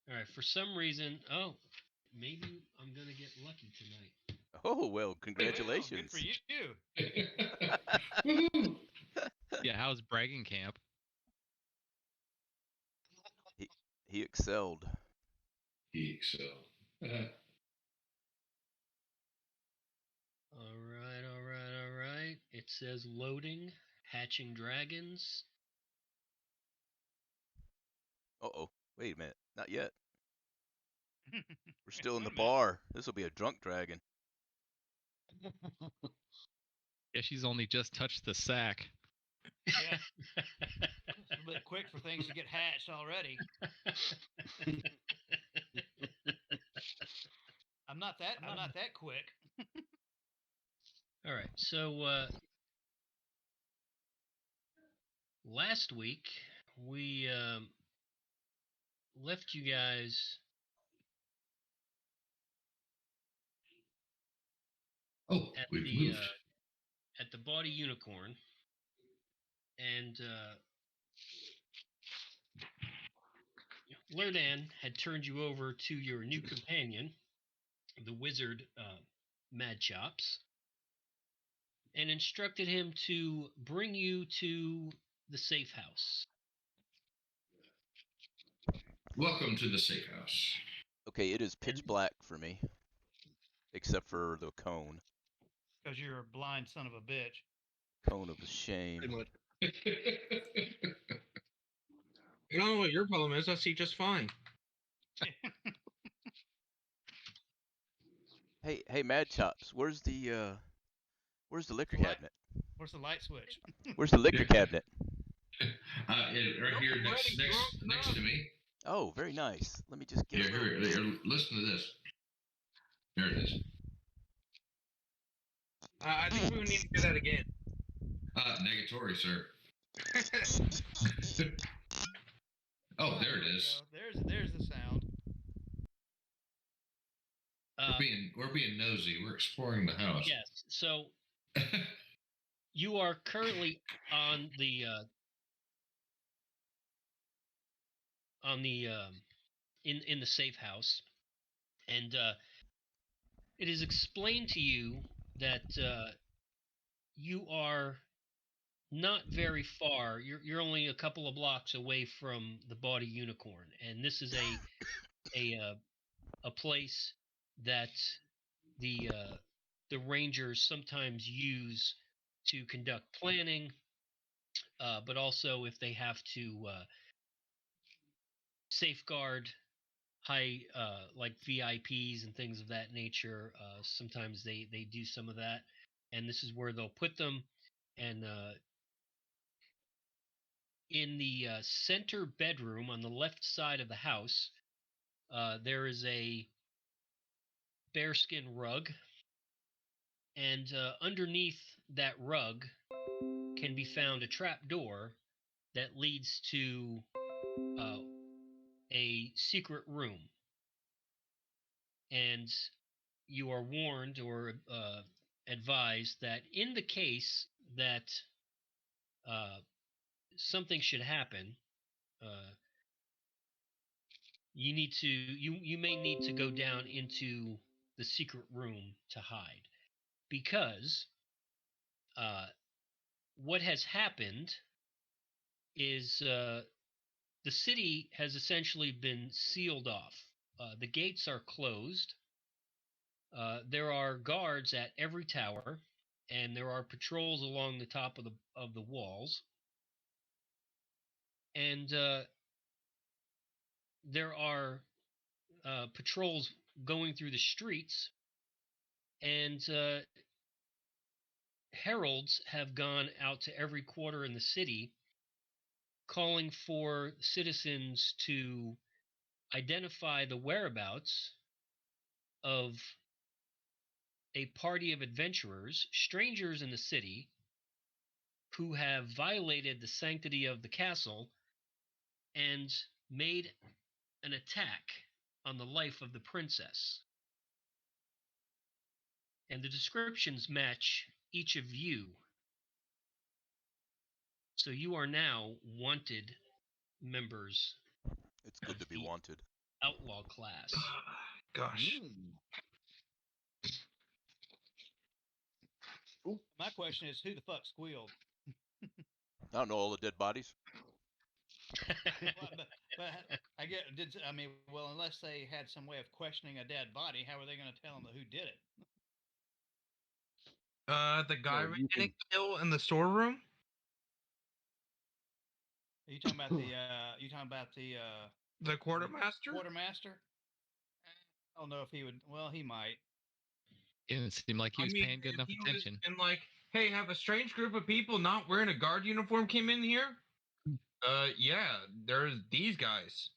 All right. For some reason, maybe I'm gonna get lucky tonight. Oh, well, Wow, good congratulations. for you. Woohoo! Yeah, how's bragging camp? He excelled. He excelled. All right, all right, all right. It says loading, hatching dragons. Uh-oh. Wait a minute. Not yet. We're still in Wait the a minute. bar. This will be a drunk dragon. Yeah, she's only just touched the sack. Yeah, it's a bit quick for things to get hatched already. I'm not that quick. All right. So last week we left you guys Oh, at we've the moved. at the body unicorn, and Lerdan had turned you over to your new companion, the wizard Mad Chops, and instructed him to bring you to the safe house. Welcome to the safe house. Okay, it is pitch black for me. Except for the cone. Because you're a blind son of a bitch. Cone of Pretty shame. much. You don't know what your problem is. I see just fine. Hey, Mad Chops, where's the liquor The light- cabinet? Where's the light switch? Where's the liquor cabinet? Right here next to me. Oh, very nice. Let me just get Here, listen to this. There it is. I think we would need to do that again. Negatory, sir. Oh, there it is. There's the sound. We're being nosy. We're exploring the house. Yes. So you are currently on the in the safe house, and it is explained to you that you are not very far. You're only a couple of blocks away from the body unicorn, and this is a place that the rangers sometimes use to conduct planning, but also if they have to safeguard high like VIPs and things of that nature. Sometimes they do some of that, and this is where they'll put them. And in the center bedroom on the left side of the house, there is a bearskin rug, and underneath that rug can be found a trap door that leads to a secret room. And you are warned or advised that in the case that something should happen, you may need to go down into the secret room to hide, because what has happened is the city has essentially been sealed off. The gates are closed. There are guards at every tower, and there are patrols along the top of the walls. And there are patrols going through the streets, and heralds have gone out to every quarter in the city, calling for citizens to identify the whereabouts of a party of adventurers, strangers in the city, who have violated the sanctity of the castle and made an attack on the life of the princess. And the descriptions match each of you. So you are now wanted members. It's good to be wanted. outlaw class. Gosh. My question is, who the fuck squealed? I don't know all the dead bodies. But I get well, unless they had some way of questioning a dead body, how are they going to tell them who did it? The guy Well, we you didn't kill in the storeroom? Are you talking about the The quartermaster? quartermaster? I don't know if he would. Well, he might. It didn't seem like he was paying good if enough he was attention. been like, hey, have a strange group of people not wearing a guard uniform came in here? Yeah, there's these guys.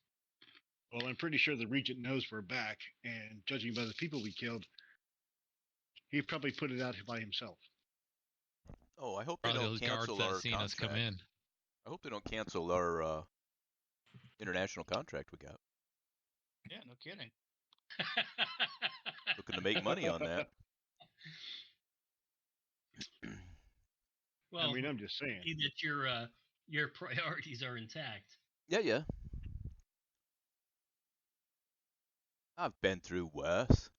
Well, I'm pretty sure the regent knows we're back, and judging by the people we killed, he probably put it out by himself. Oh, I hope they Probably don't those guards cancel that our seen us come contract. in. I hope they don't cancel our international contract we got. Yeah, no kidding. Looking to make money on that. Well, I mean, I'm just saying. see that your priorities are intact. Yeah. I've been through worse.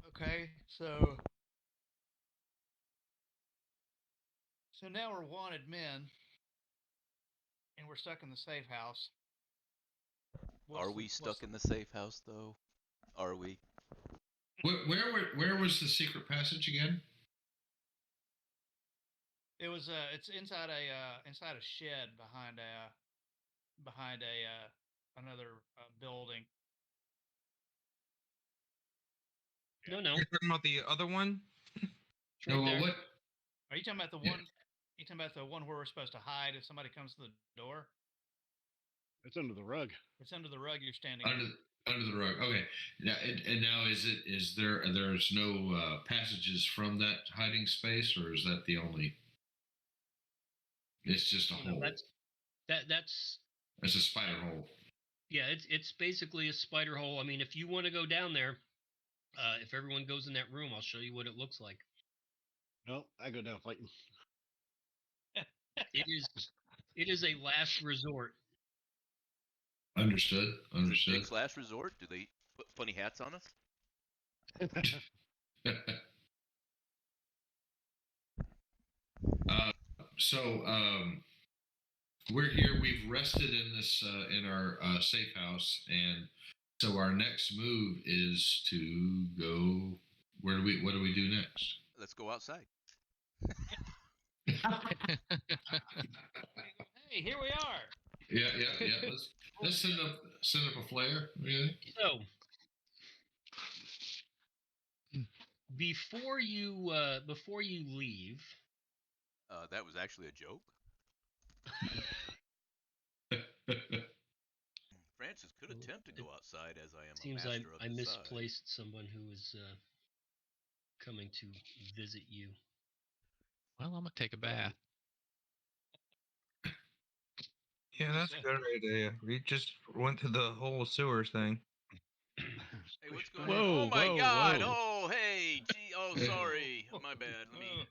Okay, so now we're wanted men, and we're stuck in the safe house. Are we stuck in the safe house though? Are we? Where was the secret passage again? It was it's inside a shed behind another building. No. You're talking about the other one? It's right there. What? Are you talking about the one? You talking about the one where we're supposed to hide if somebody comes to the door? It's under the rug. It's under the rug you're standing Under the rug. Okay. Now, and now there's no passages from that hiding space, or is that the only? It's just a hole. That's It's a spider hole. Yeah, it's basically a spider hole. I mean, if you want to go down there, if everyone goes in that room, I'll show you what it looks like. No, I go down fighting. It is a last resort. Understood. Dick's last resort? Do they put funny hats on us? We're here. We've rested in this in our safe house, and so our next move is to go. What do we do next? Let's go outside. Hey, here we are. Yeah. Let's send up a flare. Really? So before you leave, That was actually a joke. Francis could attempt to go outside, as I am a seems master of I the misplaced someone who was coming to visit you. Well, I'm gonna take a bath. Yeah, that's a good idea. We just went to the whole sewers thing. Hey, what's going Whoa, on? Oh my whoa, God! whoa. Oh, hey, gee, oh, sorry, my bad. Let me.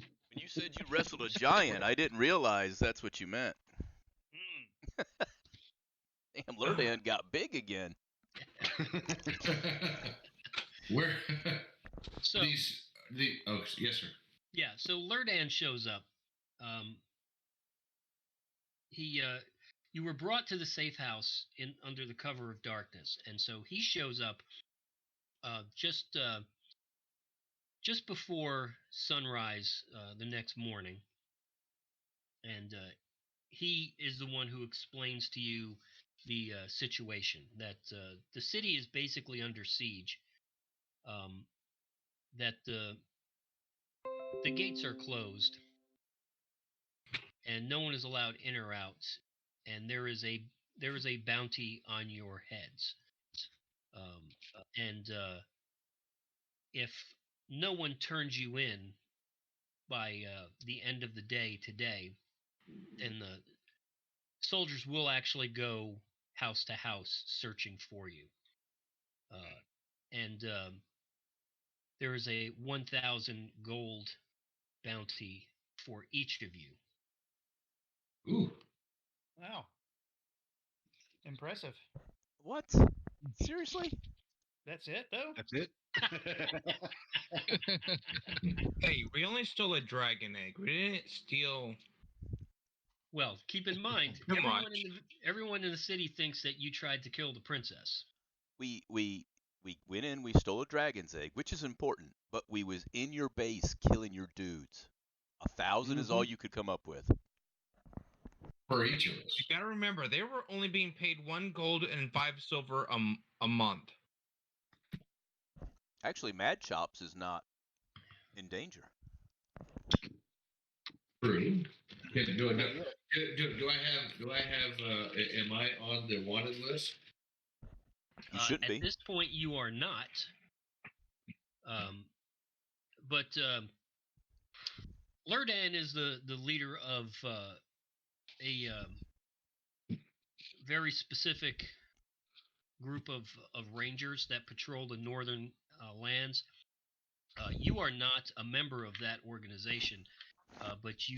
When you said you wrestled a giant, I didn't realize that's what you meant. Damn, Lurdan got big again. Where? So Oh, yes, sir. yeah, so Lurdan shows up. You were brought to the safe house under the cover of darkness, and so he shows up just before sunrise the next morning, and he is the one who explains to you the situation, that the city is basically under siege, that the gates are closed and no one is allowed in or out, and there is a bounty on your heads, and if no one turns you in by the end of the day today, then the soldiers will actually go house to house searching for you, and there is a 1,000 gold bounty for each of you. Ooh. Wow. Impressive. What? Seriously? That's it, though? That's it. Hey, we only stole a dragon egg. We didn't steal. Well, keep in mind, Too everyone in the city thinks that you tried to kill the princess. We went in, we stole a dragon's egg, which is important, but we was in your base killing your dudes. 1,000 is all you could come up with. For each of us. You gotta remember, they were only being paid 1 gold and 5 silver a month. Actually, Mad Chops is not in danger. True. Do I have? Am I on the wanted list? You shouldn't be. At this point, you are not. But Lurdan is the leader of a very specific group of rangers that patrol the northern lands. You are not a member of that organization, but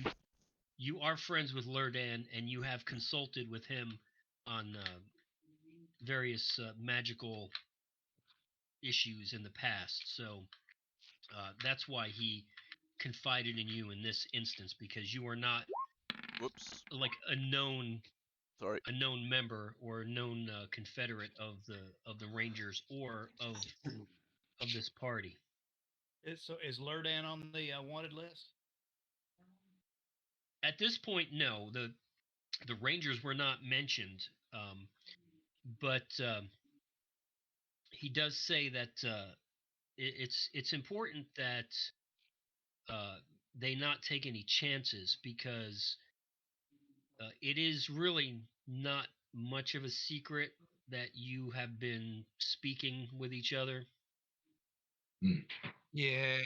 you are friends with Lurdan, and you have consulted with him on various magical issues in the past. So that's why he confided in you in this instance, because you are not like a known member or a known confederate of the Rangers or of this party. So is Lurdan on the wanted list? At this point, no. The Rangers were not mentioned, but he does say that it's important that they not take any chances, because it is really not much of a secret that you have been speaking with each other. Yeah.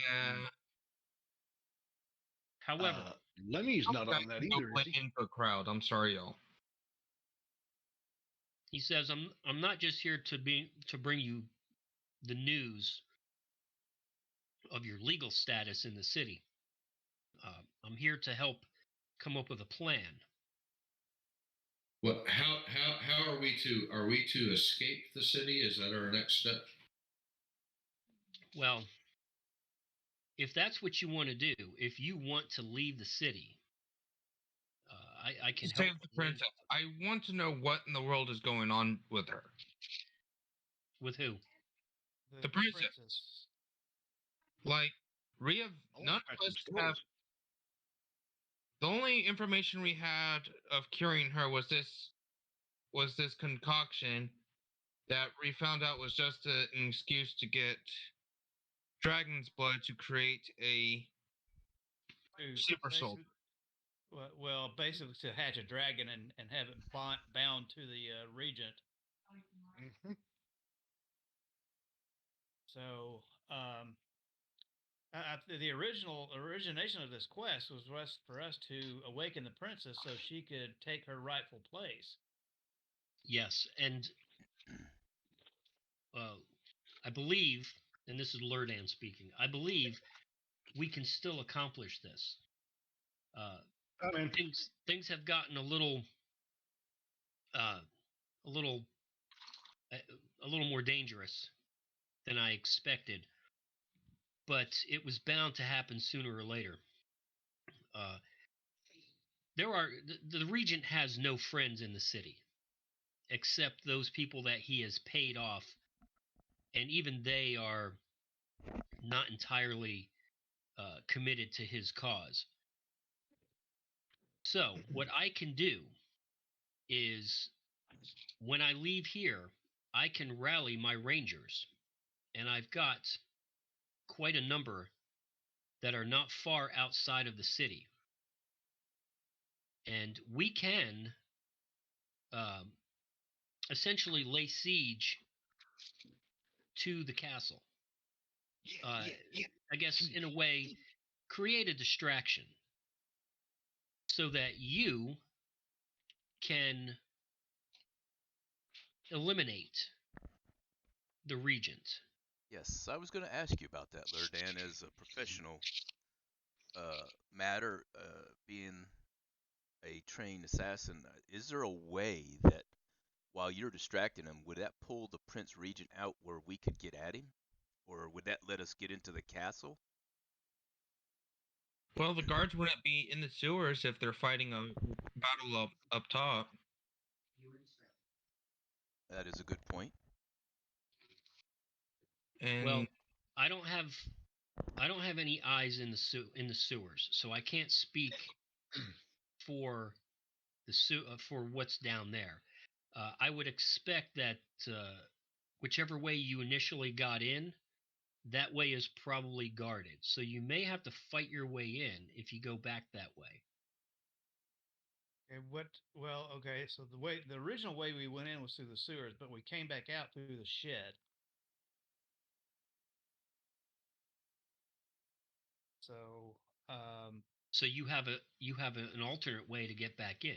However, Lemmy's not on that either. Is he? Into a crowd. I'm sorry, y'all. he says, I'm not just here to bring you the news of your legal status in the city. I'm here to help come up with a plan. What? How are we to escape the city? Is that our next step? Well, if that's what you want to do, if you want to leave the city, I can help. Save the princess. I want to know what in the world is going on with her. With who? The princess. Like, we have none of us have. The only information we had of curing her was this concoction that we found out was just an excuse to get dragon's blood to create a super soul. Well, basically to hatch a dragon and have it bound to the regent. Mhm. So, the origination of this quest was for us to awaken the princess so she could take her rightful place. Yes, and I believe, and this is Lurdan speaking, I believe we can still accomplish this. Things have gotten a little more dangerous than I expected, but it was bound to happen sooner or later. The regent has no friends in the city except those people that he has paid off, and even they are not entirely committed to his cause. So what I can do is, when I leave here, I can rally my rangers, and I've got quite a number that are not far outside of the city, and we can essentially lay siege to the castle. I guess in a way, create a distraction so that you can eliminate the regent. Yes, I was going to ask you about that, Lurdan, as a professional matter. trained assassin, is there a way that while you're distracting him, would that pull the Prince Regent out where we could get at him? Or would that let us get into the castle? Well, the guards wouldn't be in the sewers if they're fighting a battle up top. That is a good point. And Well, I don't have any eyes in the sewers, so I can't speak for for what's down there. I would expect that whichever way you initially got in, that way is probably guarded. So you may have to fight your way in if you go back that way. Okay, okay. So the original way we went in was through the sewers, but we came back out through the shed. So, So you have an alternate way to get back in.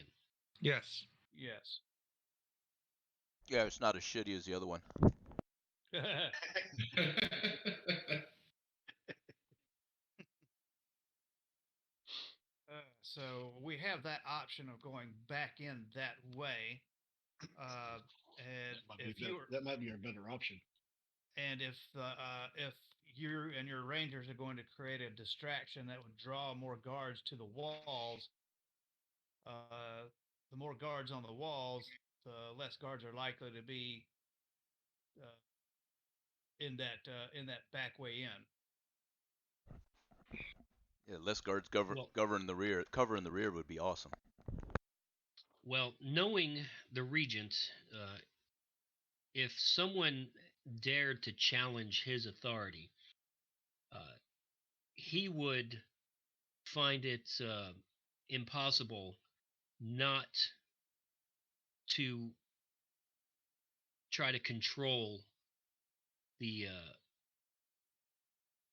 yes. yes. Yeah, it's not as shitty as the other one. So we have that option of going back in that way. And that might be our better option. And if you and your rangers are going to create a distraction that would draw more guards to the walls, the more guards on the walls, the less guards are likely to be in that back way in. Yeah, less guards covering the rear would be awesome. Well, knowing the regent, if someone dared to challenge his authority, he would find it impossible not to try to control the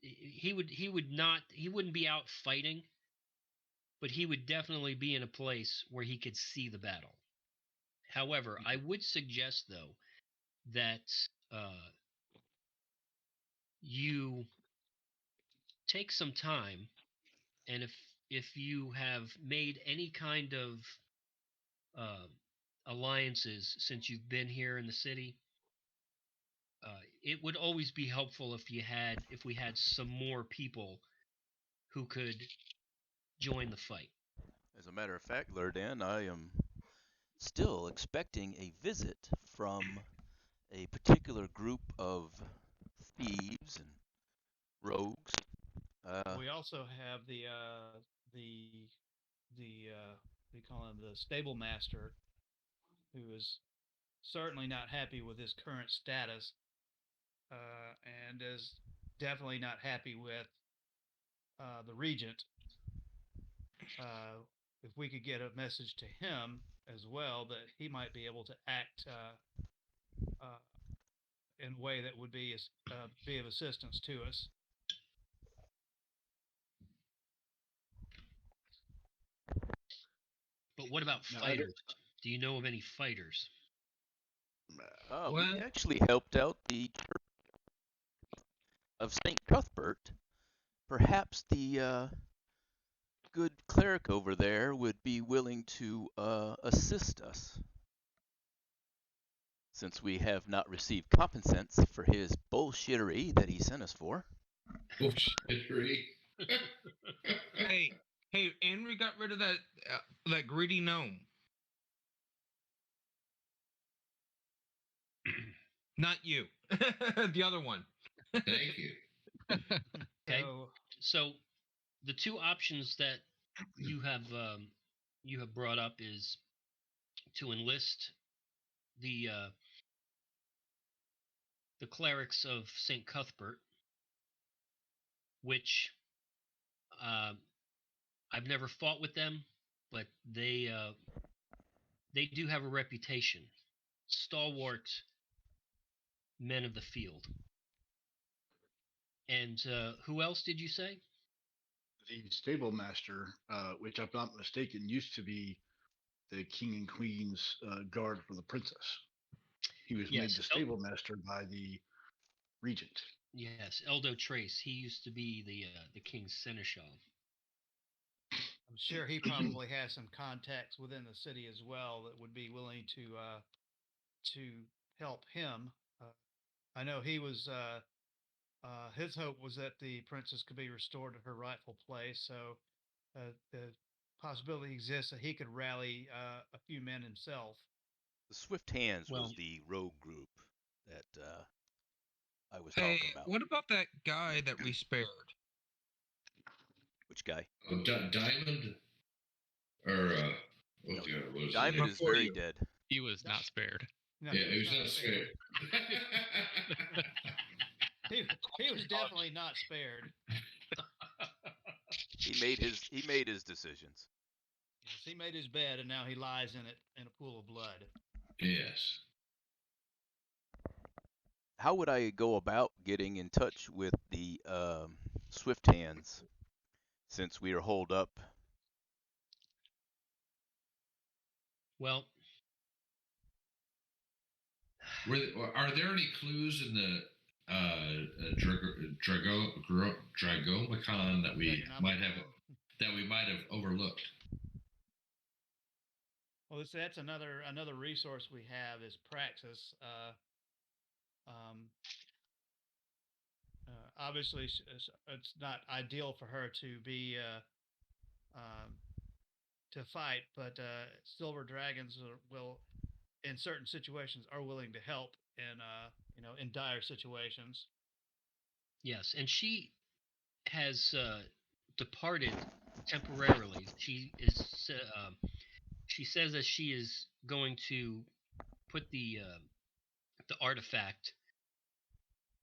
he wouldn't be out fighting, but he would definitely be in a place where he could see the battle. However, I would suggest though that you take some time, and if you have made any kind of alliances since you've been here in the city, it would always be helpful if we had some more people who could join the fight. As a matter of fact, Lurdan, I am still expecting a visit from a particular group of thieves and rogues. We also have the we call him the stable master, who is certainly not happy with his current status, and is definitely not happy with the regent. If we could get a message to him as well, that he might be able to act in a way that would be of assistance to us. But what about fighters? Do you know of any fighters? We actually helped out the Church of St. Cuthbert. Perhaps the good cleric over there would be willing to assist us, since we have not received compensance for his bullshittery that he sent us for. Bullshittery. Hey, Henry got rid of that greedy gnome. Not you. The other one. Thank you. Okay. So the two options that you have brought up is to enlist the clerics of St. Cuthbert, which I've never fought with them, but they do have a reputation. Stalwart men of the field. And who else did you say? The stable master, which if I'm not mistaken, used to be the king and queen's guard for the princess. He was made the stable master by the regent. Yes, Eldo Trace. He used to be the king's seneschal. I'm sure he probably has some contacts within the city as well that would be willing to help him. I know he was his hope was that the princess could be restored to her rightful place. So the possibility exists that he could rally a few men himself. The Swift Hands was the rogue group that I was Hey, talking about. what about that guy that we spared? Which guy? Oh, Diamond? Or, what was Diamond is very dead. He was not spared. No, yeah, he was not spared. he was definitely not spared. He made his decisions. Yes, he made his bed, and now he lies in it in a pool of blood. Yes. How would I go about getting in touch with the Swift Hands since we are holed up? Are Well, there any clues in the Dragomicon that we might have overlooked? Well, that's another resource we have is Praxis. Obviously, it's not ideal for her to be to fight, but silver dragons will, in certain situations, are willing to help in dire situations. yes, and she has departed temporarily. She says that she is going to put the artifact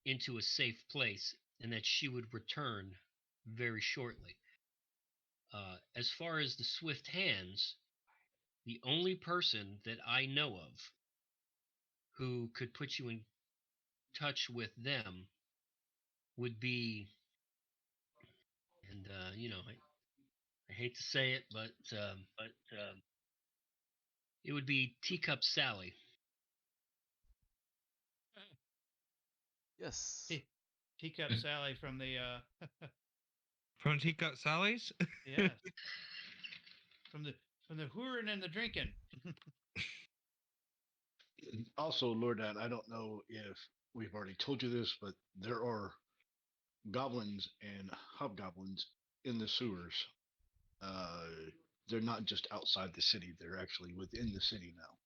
into a safe place, and that she would return very shortly. As far as the Swift Hands, the only person that I know of who could put you in touch with them would be, and I hate to say it, but it would be Teacup Sally. Yes. Teacup Sally from the From Teacup Sally's? yes. From the hooring and the drinking. Also, Lord Dad, I don't know if we've already told you this, but there are goblins and hobgoblins in the sewers. They're not just outside the city; they're actually within the city now.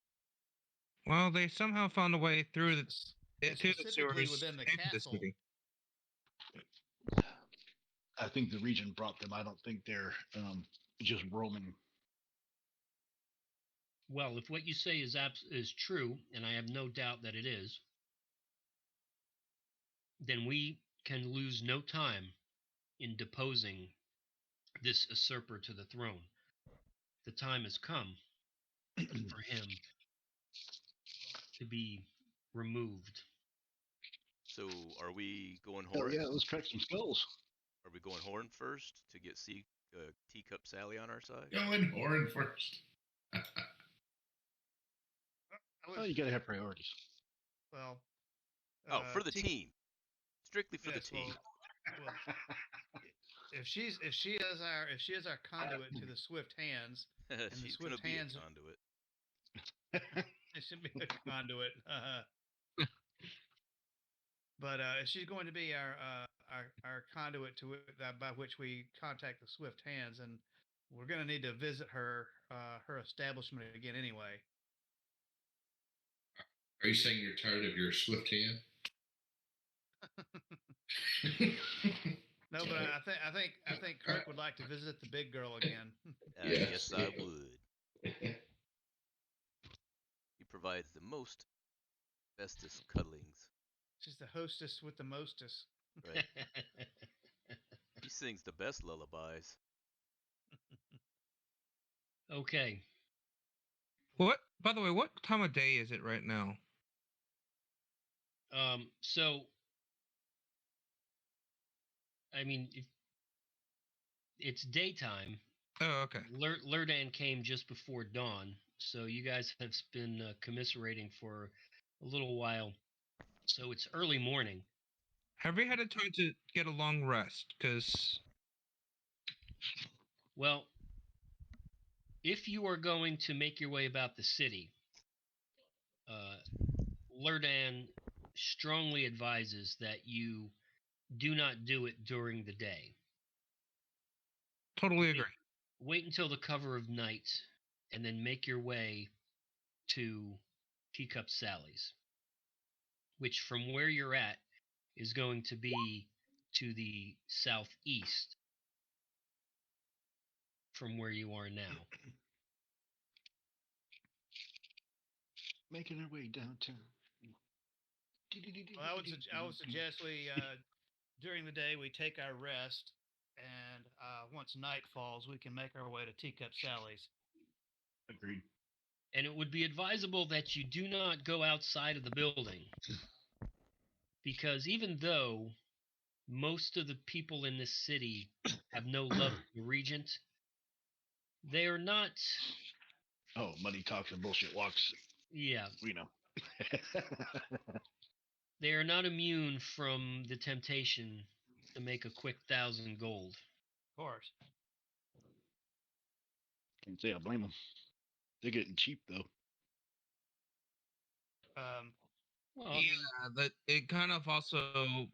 Well, they somehow found a way through to the Specifically sewers within the into the castle. city. I think the region brought them. I don't think they're just roaming. Well, if what you say is true, and I have no doubt that it is, then we can lose no time in deposing this usurper to the throne. The time has come for him to be removed. So, are we going Oh horn? yeah, let's crack some skulls. Are we going horn first to get Teacup Sally on our side? Going horn first. Oh, you gotta have priorities. Well, for the team, strictly for the team. Well, if she is our conduit to the Swift Hands, and She's the Swift Hands conduit. it should be a conduit. But if she's going to be our conduit to by which we contact the Swift Hands, and we're going to need to visit her establishment again anyway. Are you saying you're tired of your Swift Hand? No, but I think Kirk would like to visit the big girl again. Yes, I would. He provides the most bestest cuddlings. She's the hostess with the mostest. Right. He sings the best lullabies. Okay. What? By the way, what time of day is it right now? So, I mean, it's daytime. Oh, okay. Lurdan came just before dawn, so you guys have been commiserating for a little while. So it's early morning. Have we had a time to get a long rest? Because... Well, if you are going to make your way about the city, Lurdan strongly advises that you do not do it during the day. Totally agree. Wait until the cover of night, and then make your way to Teacup Sally's, which from where you're at is going to be to the southeast from where you are now. Making our way downtown. Well, I would suggest we during the day we take our rest, and once night falls, we can make our way to Teacup Sally's. Agreed. And it would be advisable that you do not go outside of the building, because even though most of the people in this city have no love for the Regent, they are not. Oh, money talks and bullshit walks. Yeah. We know. They are not immune from the temptation to make a quick 1,000 gold. Of course. Can't say I blame them. They're getting cheap though. Well, Yeah, that it kind of also.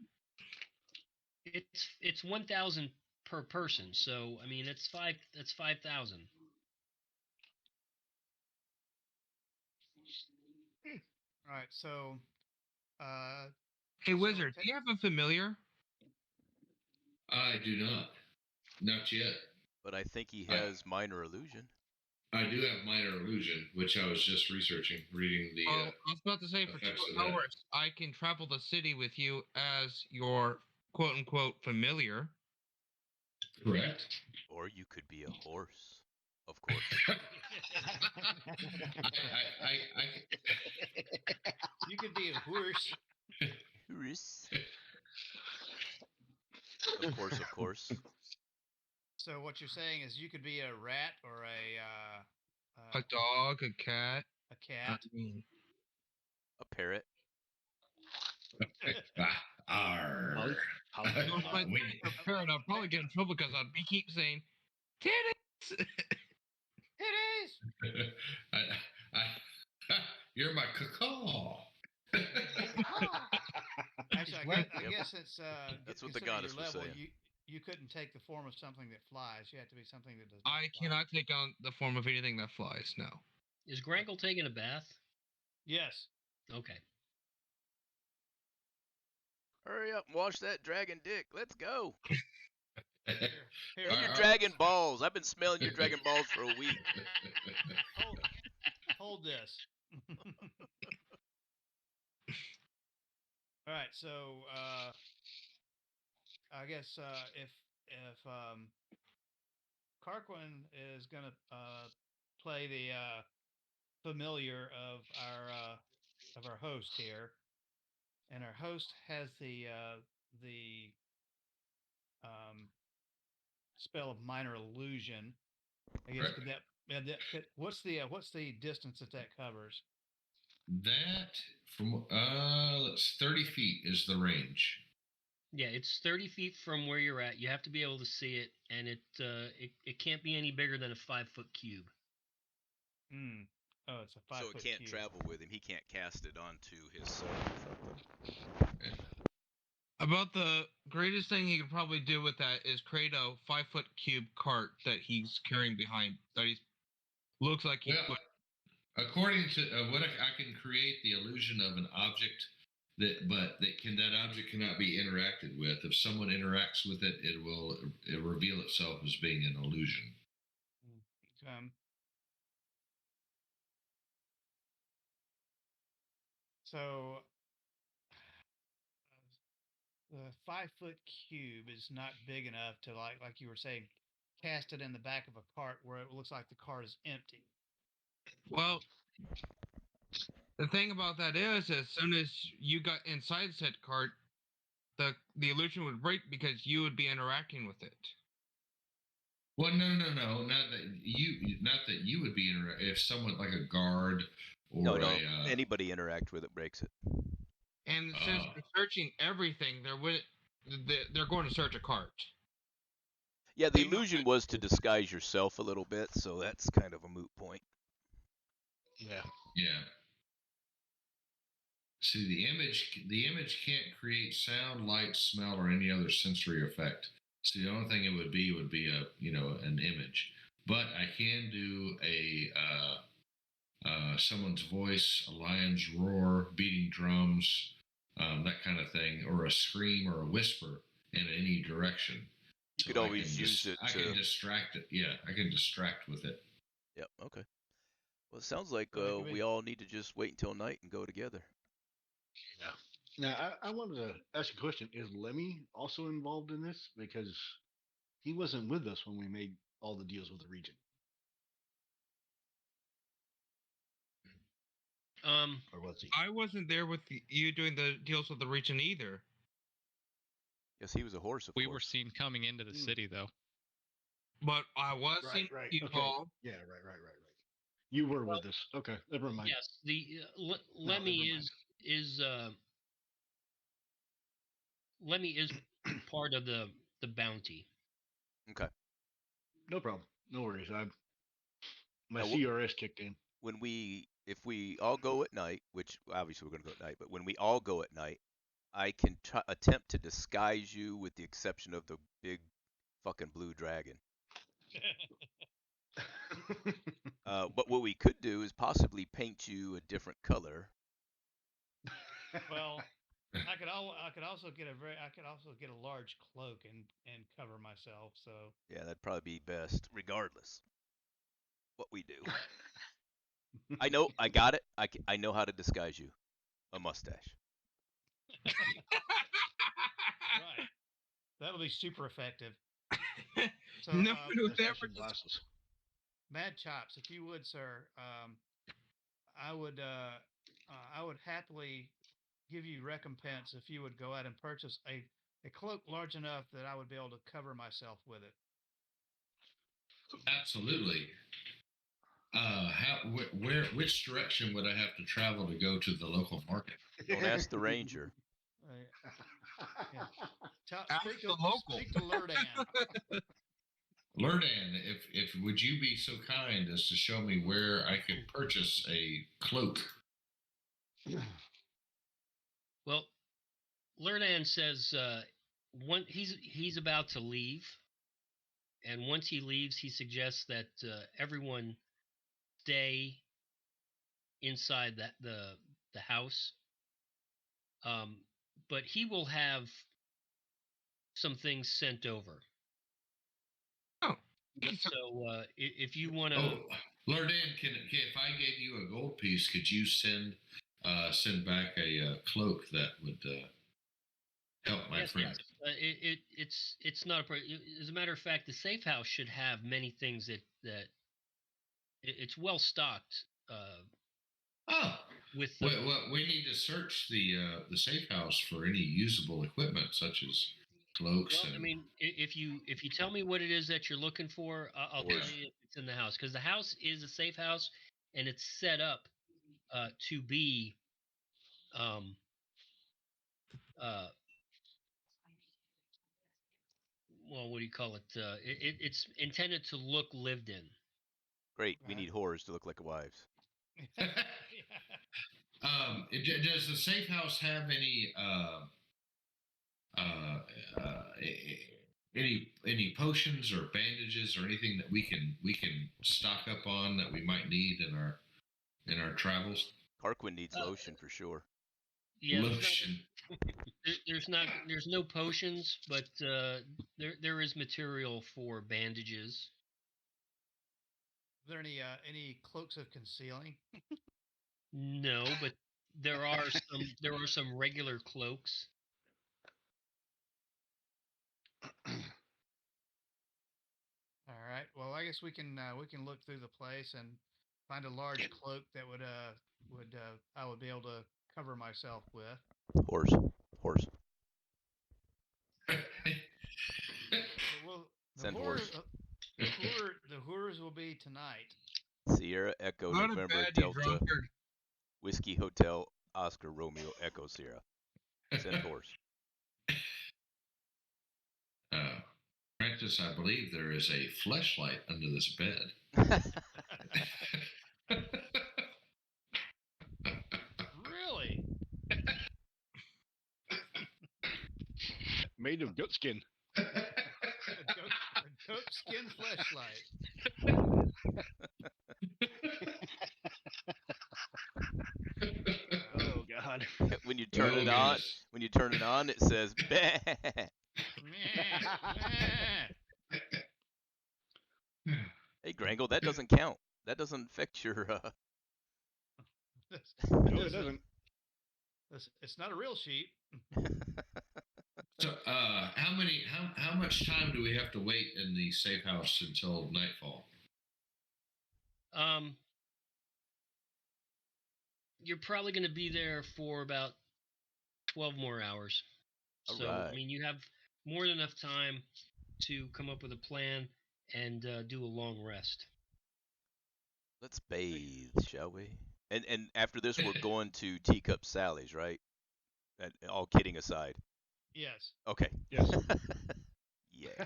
It's 1,000 per person, so I mean that's 5,000. All right, so. Hey, Wizard, do you have a familiar? I do not. Not yet. But I think he has minor illusion. I do have minor illusion, which I was just reading the. I was about to say, for 2 hours, I can travel the city with you as your quote-unquote familiar. Correct. Or you could be a horse, of course. You could be a horse. Horse. Of course. So what you're saying is you could be a rat or A dog, a cat. A cat. A parrot. I'll probably get in trouble because I'd keep saying, titties! Titties! You're my cacaw. Actually, I guess it's that's what the goddess was saying. You couldn't take the form of something that flies. You have to be something that does I not fly. cannot take on the form of anything that flies, no. Is Grangle taking a bath? Yes. Okay. Hurry up and wash that dragon dick. Let's go. Here. And your dragon balls. I've been smelling your dragon balls for a week. Hold this. All right, so I guess if Carquin is gonna play the familiar of our host here, and our host has the spell of minor illusion. I guess what's the distance that covers? That from 30 feet is the range. Yeah, it's 30 feet from where you're at. You have to be able to see it, and it can't be any bigger than a 5-foot cube. Oh, it's a 5-foot So it can't cube. travel with him. He can't cast it onto his soul or something. About the greatest thing he could probably do with that is create a 5-foot cube cart that he's carrying behind. That he looks like he. Well, according to what I can create the illusion of an object that object cannot be interacted with. If someone interacts with it, it will reveal itself as being an illusion. So the 5-foot cube is not big enough to like you were saying, cast it in the back of a cart where it looks like the cart is empty. Well, the thing about that is, as soon as you got inside said cart, the illusion would break because you would be interacting with it. Well, no, not that you would be if someone like a guard or anybody interact with it breaks it. And since they're searching everything, they're going to search a cart. Yeah, the illusion was to disguise yourself a little bit, so that's kind of a moot point. Yeah. Yeah. See, the image can't create sound, light, smell, or any other sensory effect. So the only thing it would be an image. But I can do someone's voice, a lion's roar, beating drums, that kind of thing, or a scream or a whisper in any direction. You could always use it. I can distract it. Yeah, I can distract with it. Yep. Okay. Well, it sounds like we all need to just wait until night and go together. Yeah. Now, I wanted to ask a question. Is Lemmy also involved in this? Because he wasn't with us when we made all the deals with the region. Or was he? I wasn't there with you doing the deals with the region either. Yes, he was a horse. We were seen coming into the city, though. But I was Right. involved. Okay. Yeah. Right. You were with us. Okay. Never mind. Yes, the Lemmy Lemmy is part of the bounty. Okay. No problem. No worries. My CRS kicked in. If we all go at night, which obviously we're going to go at night, but when we all go at night, I can attempt to disguise you with the exception of the big fucking blue dragon. But what we could do is possibly paint you a different color. Well, I could also get a large cloak and cover myself. So yeah, that'd probably be best, regardless what we do. I know, I got it. I know how to disguise you. A mustache. Right, that'll be super effective. So, glasses. Mad Chops, if you would, sir, I would happily give you recompense if you would go out and purchase a cloak large enough that I would be able to cover myself with it. Absolutely. Which direction would I have to travel to go to the local market? Don't ask the ranger. Speak to Lurdan. Lurdan, if would you be so kind as to show me where I could purchase a cloak? Well, Lurdan says he's about to leave, and once he leaves, he suggests that everyone stay inside the house. But he will have some things sent over. Oh. So if you want to, Lurdan, if I gave you a gold piece, could you send back a cloak that would help my friend? Yes. It's not a problem. As a matter of fact, the safe house should have many things that it's well stocked. We need to search the safe house for any usable equipment such as cloaks. Well, I mean, if you tell me what it is that you're looking for, I'll tell you if it's in the house, because the house is a safe house and it's set up to be well, what do you call it? It's intended to look lived in. Great. We need whores to look like wives. Does the safe house have any potions or bandages or anything that we can stock up on that we might need in our travels? Carquin needs lotion for sure. Yeah, lotion. There's no potions, but there is material for bandages. Is there any cloaks of concealing? No, but there are some regular cloaks. All right. Well, I guess we can look through the place and find a large cloak that I would be able to cover myself with. Horse. Send horse. The whores will be tonight. Sierra Echo November Delta Whiskey Hotel Oscar Romeo Echo Sierra. Send horse. Right Prentice, I believe there is a fleshlight under this bed. Really? Made of goat skin. A goat skin fleshlight. Oh God! When you turn it on, it says "Bah." Hey, Grangle, that doesn't count. That doesn't affect your. No, it doesn't. It's not a real sheep. So, how much time do we have to wait in the safe house until nightfall? You're probably going to be there for about 12 more hours. All So, right. I mean, you have more than enough time to come up with a plan and do a long rest. Let's bathe, shall we? And after this, we're going to Teacup Sally's, right? All kidding aside. Yes. Okay. Yes. Yeah.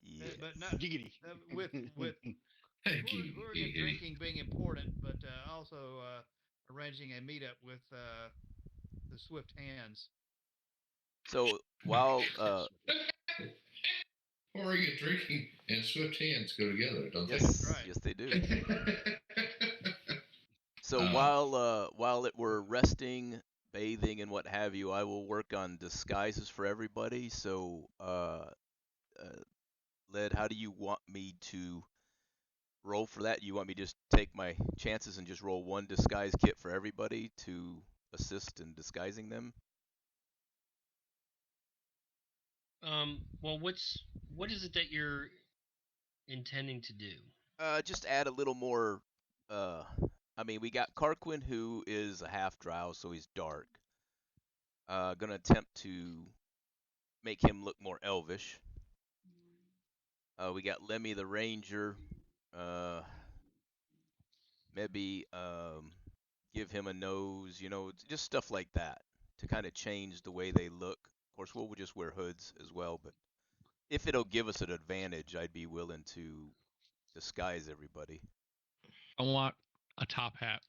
Yeah. But not Giggity. with food and drinking being important, but also arranging a meetup with the Swift Hands. So while Pouring and drinking and Swift Hands go together, don't they? Right. Yes, they do. So while we're resting, bathing, and what have you, I will work on disguises for everybody. So, Led, how do you want me to roll for that? You want me to just take my chances and just roll one disguise kit for everybody to assist in disguising them? Well, what is it that you're intending to do? Just add a little more. I mean, we got Carquin, who is a half drow, so he's dark. Gonna attempt to make him look more elvish. We got Lemmy the ranger. Maybe give him a nose, just stuff like that to kind of change the way they look. Of course, we'll just wear hoods as well, but if it'll give us an advantage, I'd be willing to disguise everybody. I want a top hat.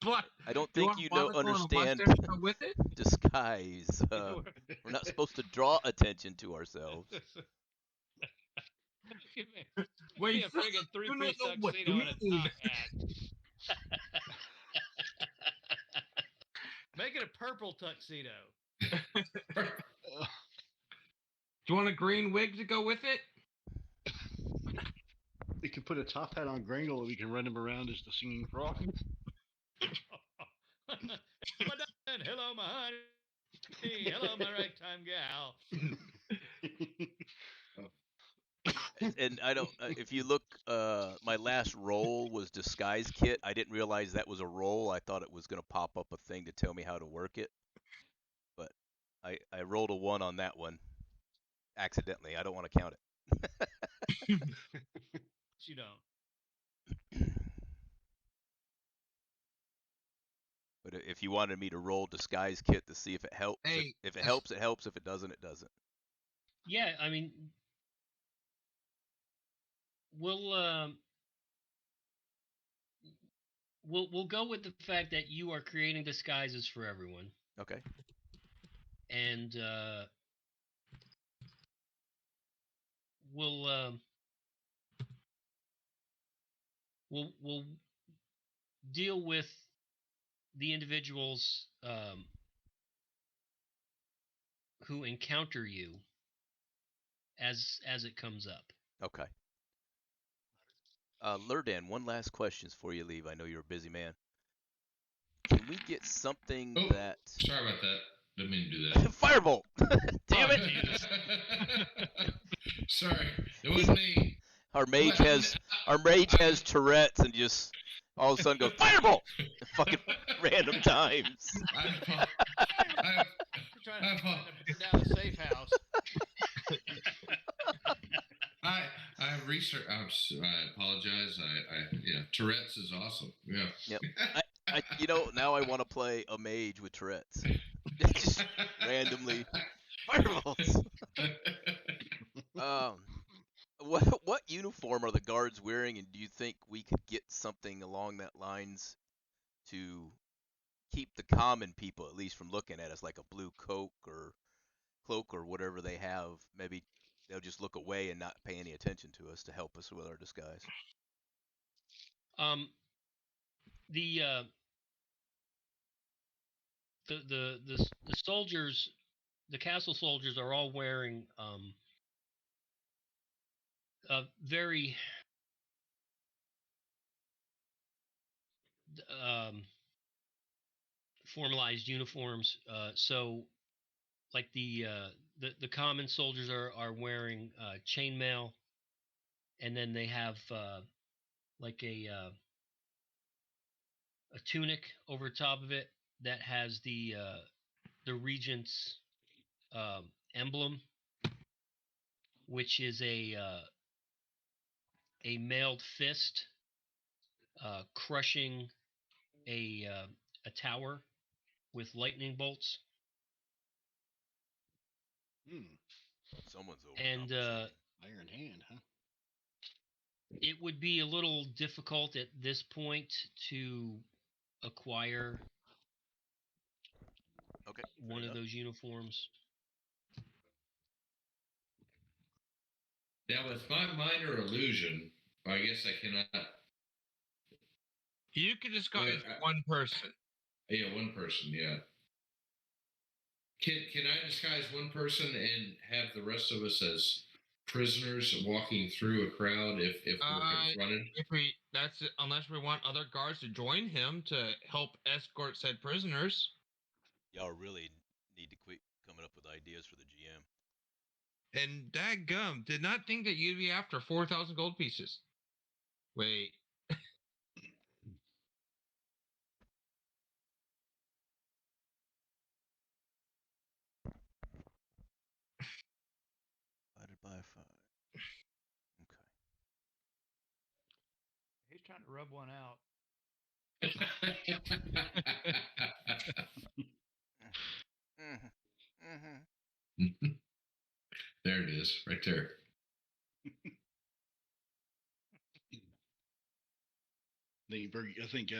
What? I don't think you understand with it? disguise. We're not supposed to draw attention to ourselves. Wait, a friggin' three-piece tuxedo and a top hat. Make it a purple tuxedo. Do you want a green wig to go with it? We can put a top hat on Grangle and we can run him around as the singing frog. Hello, my honey. Hello, my ragtime gal. And I don't. If you look, my last roll was disguise kit. I didn't realize that was a roll. I thought it was gonna pop up a thing to tell me how to work it, but I rolled a 1 on that one accidentally. I don't want to count it. You don't. But if you wanted me to roll disguise kit to see if it helps, if it helps, it helps. If it doesn't, it doesn't. Yeah, I mean, we'll go with the fact that you are creating disguises for everyone. Okay. And we'll deal with the individuals who encounter you as it comes up. Okay. Lurdan, one last question for you, Leave. I know you're a busy man. Can we get something that... Sorry about that. Didn't mean to do that. Firebolt! Damn it! Sorry, it was me. Our mage has Tourette's and just all of a sudden goes Firebolt! Fucking random times. I'm trying to get down the safe house. I researched. I apologize. Tourette's is awesome. Yeah. Yep. Now I want to play a mage with Tourette's. Just randomly fireballs. What uniform are the guards wearing, and do you think we could get something along that lines to keep the common people at least from looking at us, like a blue cloak or whatever they have? Maybe they'll just look away and not pay any attention to us to help us with our disguise. The soldiers, the castle soldiers, are all wearing very formalized uniforms. So, like the common soldiers are wearing chainmail, and then they have like a tunic over top of it that has the regent's emblem, which is a mailed fist crushing a tower with lightning bolts. Someone's and iron hand, huh? it would be a little difficult at this point to acquire one of those uniforms. Now, with my minor illusion, I guess I cannot. You can disguise one person. Yeah, one person. Yeah. Can I disguise one person and have the rest of us as prisoners walking through a crowd if we're confronted? Unless we want other guards to join him to help escort said prisoners. Y'all really need to quit coming up with ideas for the GM. And dadgum, did not think that you'd be after 4,000 gold pieces. Wait. Divided by 5. Okay. He's trying to rub one out. There it is, right there. I think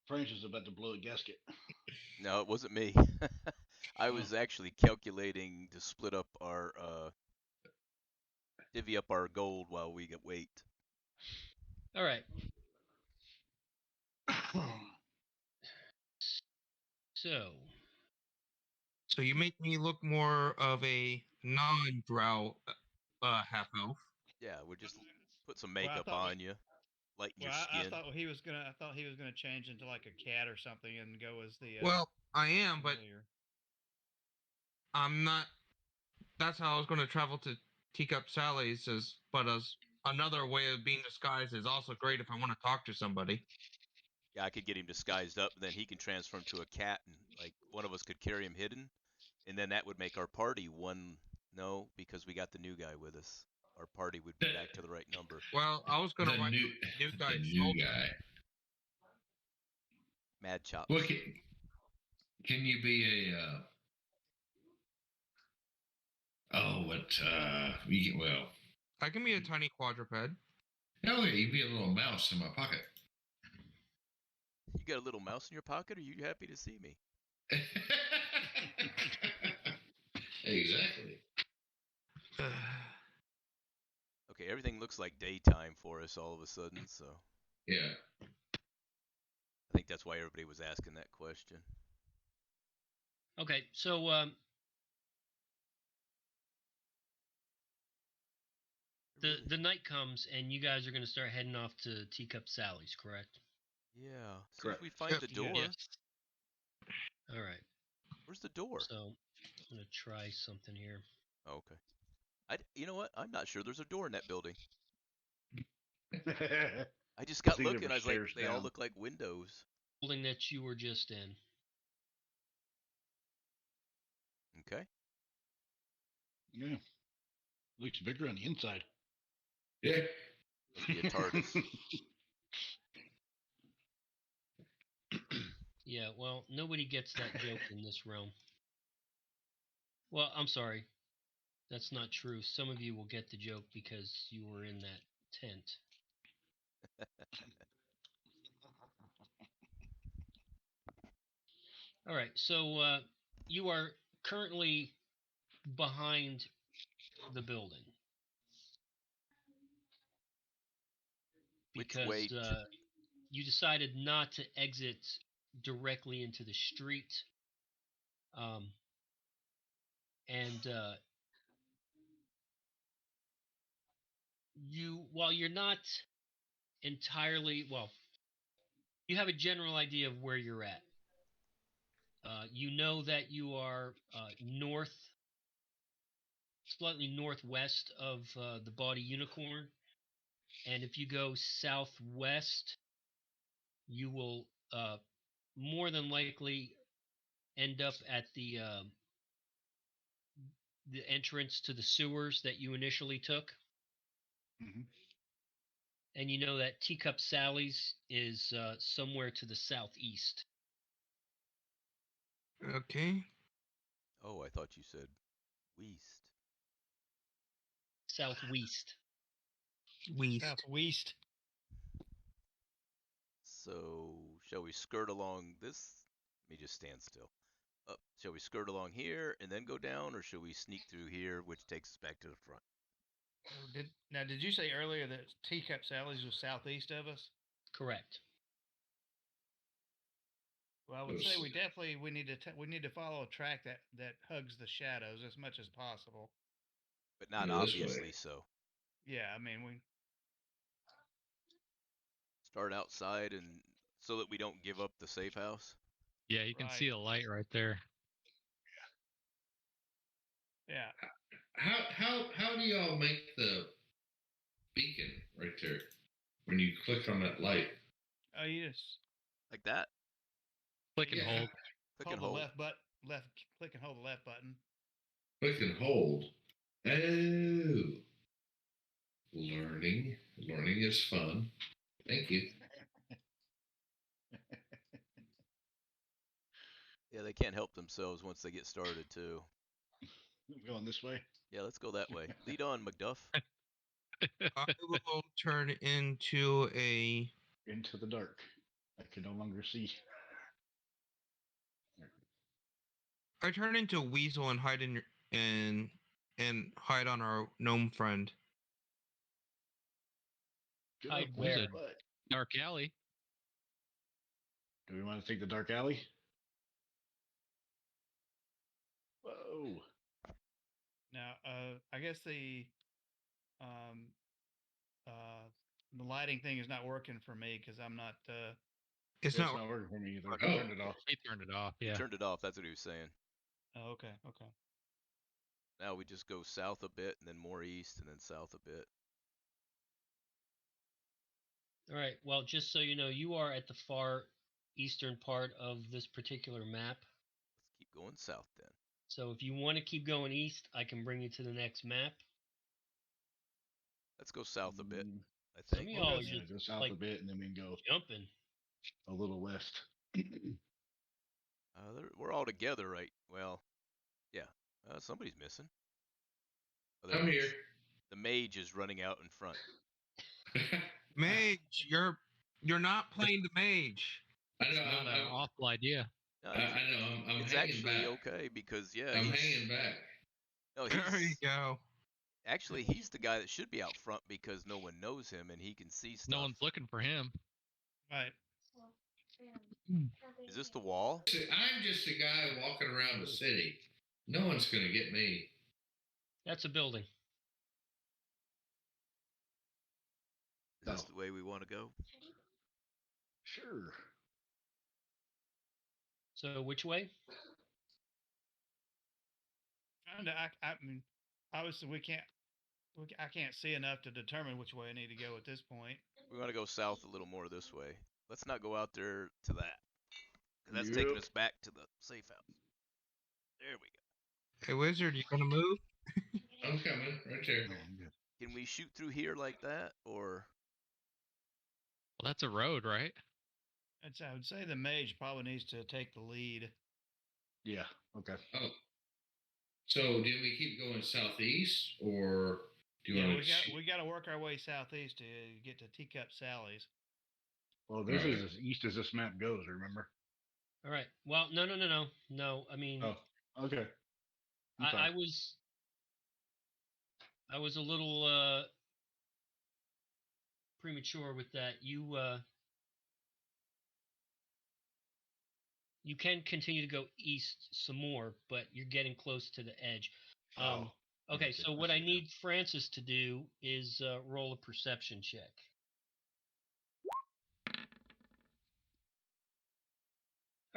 Francis is about to blow a gasket. No, it wasn't me. I was actually calculating to split up our divvy up our gold while we wait. All right. So you make me look more of a non-drow half elf. Yeah, we'll just put some makeup on you, lighten your skin. I thought he was gonna change into like a cat or something and go as the. Well, I am, but I'm not. That's how I was going to travel to Teacup Sally's. But as another way of being disguised is also great if I want to talk to somebody. Yeah, I could get him disguised up, and then he can transform to a cat, and like one of us could carry him hidden, and then that would make our party one. No, because we got the new guy with us. Our party would be back to the right number. Well, I was going to write new guy. The new guy. Mad Chops. Well, can you be a? I can be a tiny quadruped. Oh yeah, you can be a little mouse in my pocket. You got a little mouse in your pocket? Are you happy to see me? Exactly. Okay, everything looks like daytime for us all of a sudden, so. Yeah. I think that's why everybody was asking that question. Okay, so the night comes and you guys are going to start heading off to Teacup Sally's, correct? Yeah. So if we find the door. Yes. All right. Where's the door? So I'm going to try something here. Okay. You know what? I'm not sure there's a door in that building. I just got looking. I was like, they all look like windows. Building that you were just in. Okay. Yeah. Looks bigger on the inside. Yeah. Must be a TARDIS. Yeah, well, nobody gets that joke in this realm. Well, I'm sorry. That's not true. Some of you will get the joke because you were in that tent. All right, so you are currently behind the building. Which way? Because you decided not to exit directly into the street. While you're not entirely, well, you have a general idea of where you're at. You know that you are slightly northwest of the Bawdy Unicorn, and if you go southwest, you will more than likely end up at the entrance to the sewers that you initially took. Mm-hmm. And you know that Teacup Sally's is somewhere to the southeast. Okay. Oh, I thought you said west. Southwest. Southwest. So, shall we skirt along this? Let me just stand still. Shall we skirt along here and then go down, or shall we sneak through here, which takes us back to the front? Did you say earlier that Teacup Sally's was southeast of us? Correct. Well, I would say we need to follow a track that hugs the shadows as much as possible. But not Yeah, this obviously way. so. Yeah, I mean we Start outside and so that we don't give up the safe house. Yeah, you can Right. see a light right there. yeah. How do y'all make the beacon right there when you click on that light? Oh, you just Like that. Click and Yeah. hold. Click hold and the hold. click and hold the left button. Click and hold. Oh. Learning is fun. Thank you. Yeah, they can't help themselves once they get started too. Going this way. Yeah, let's go that way. Lead on, McDuff. I will turn into a. Into the dark. I can no longer see. I turn into a weasel and hide and hide on our gnome friend. Get Hide up, where? where's the butt? Dark alley. Do we want to take the dark alley? Whoa. Now, I guess the lighting thing is not working for me because I'm not. It's It's not. not working for me either. Oh. Turned it off. He turned it off. He Yeah. turned it off. That's what he was saying. Oh, okay. Now we just go south a bit and then more east and then south a bit. All right. Well, just so you know, you are at the far eastern part of this particular map. Let's keep going south then. So if you want to keep going east, I can bring you to the next map. Let's go south a bit, I Some of think. y'all are Yeah, just go south like a bit and then we can go jumping. a little west. We're all together, right? Well, yeah. Somebody's missing. Oh, there I'm it here. is. The mage is running out in front. Mage, you're not playing the mage. I know. Not an awful idea. No, I know. I'm it's hanging actually back. okay because yeah, I'm hanging back. No, There you go. Actually, he's the guy that should be out front because no one knows him and he can see stuff. No one's looking for him. Right. Is this the wall? I'm just a guy walking around the city. No one's gonna get me. That's a building. Is this the way we want to go? Sure. So which way? I mean, obviously I can't see enough to determine which way I need to go at this point. We want to go south a little more this way. Let's not go out there to that. 'Cause that's taking us back to the safe house. There we go. Hey, wizard, you gonna move? I'm coming right there. Can we shoot through here like that, or? Well, that's a road, right? I would say the mage probably needs to take the lead. Yeah. Okay. Oh, So, do we keep going southeast, or do you want to? We got to work our way southeast to get to Teacup Sally's. Well, this is as east as this map goes. Remember? All right. Well, no. I mean, okay. I was a little premature with that. You can continue to go east some more, but you're getting close to the edge. Okay, so what I need Francis to do is roll a perception check.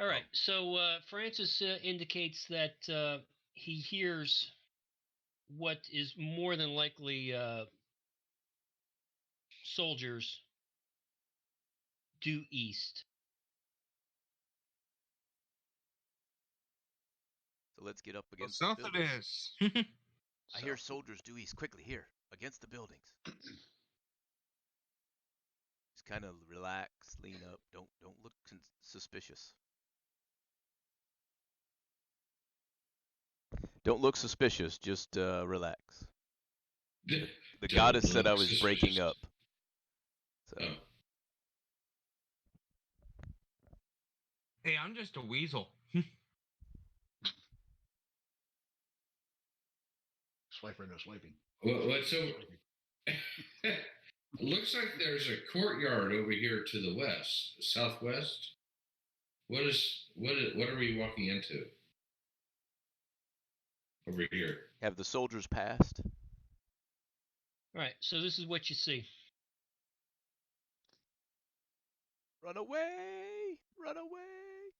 All right, so Francis indicates that he hears what is more than likely soldiers due east. So let's get up against South the it buildings. is. I hear soldiers due east. Quickly, here, against the buildings. Just kind of relax, lean up. Don't look suspicious. Don't look suspicious. Just relax. The goddess said I was breaking up. So. Hey, I'm just a weasel. Swiper, no swiping. What's over? Looks like there's a courtyard over here to the west, southwest. What are we walking into? Over here. Have the soldiers passed? All right, so this is what you see. Run away! Run away!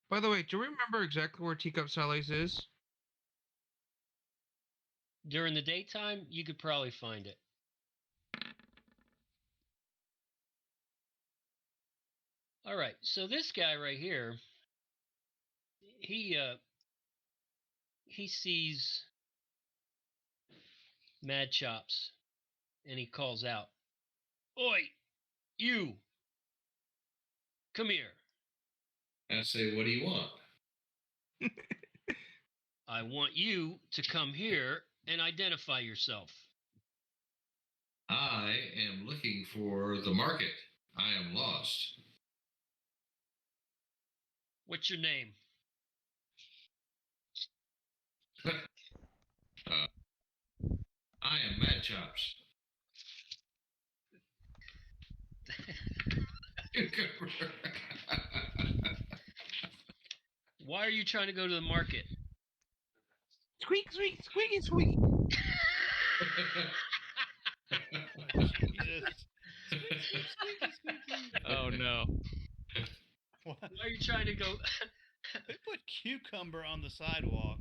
By the way, do you remember exactly where Teacup Sally's is? During the daytime, you could probably find it. All right, so this guy right here, he sees Mad Chops, and he calls out, "Oi, you! Come here." I say, what do you want? I want you to come here and identify yourself. I am looking for the market. I am lost. What's your name? I am Mad Chops. Why are you trying to go to the market? Squeak, squeak, squeaky, squeak. Oh no. Why are you trying to go? They put cucumber on the sidewalk.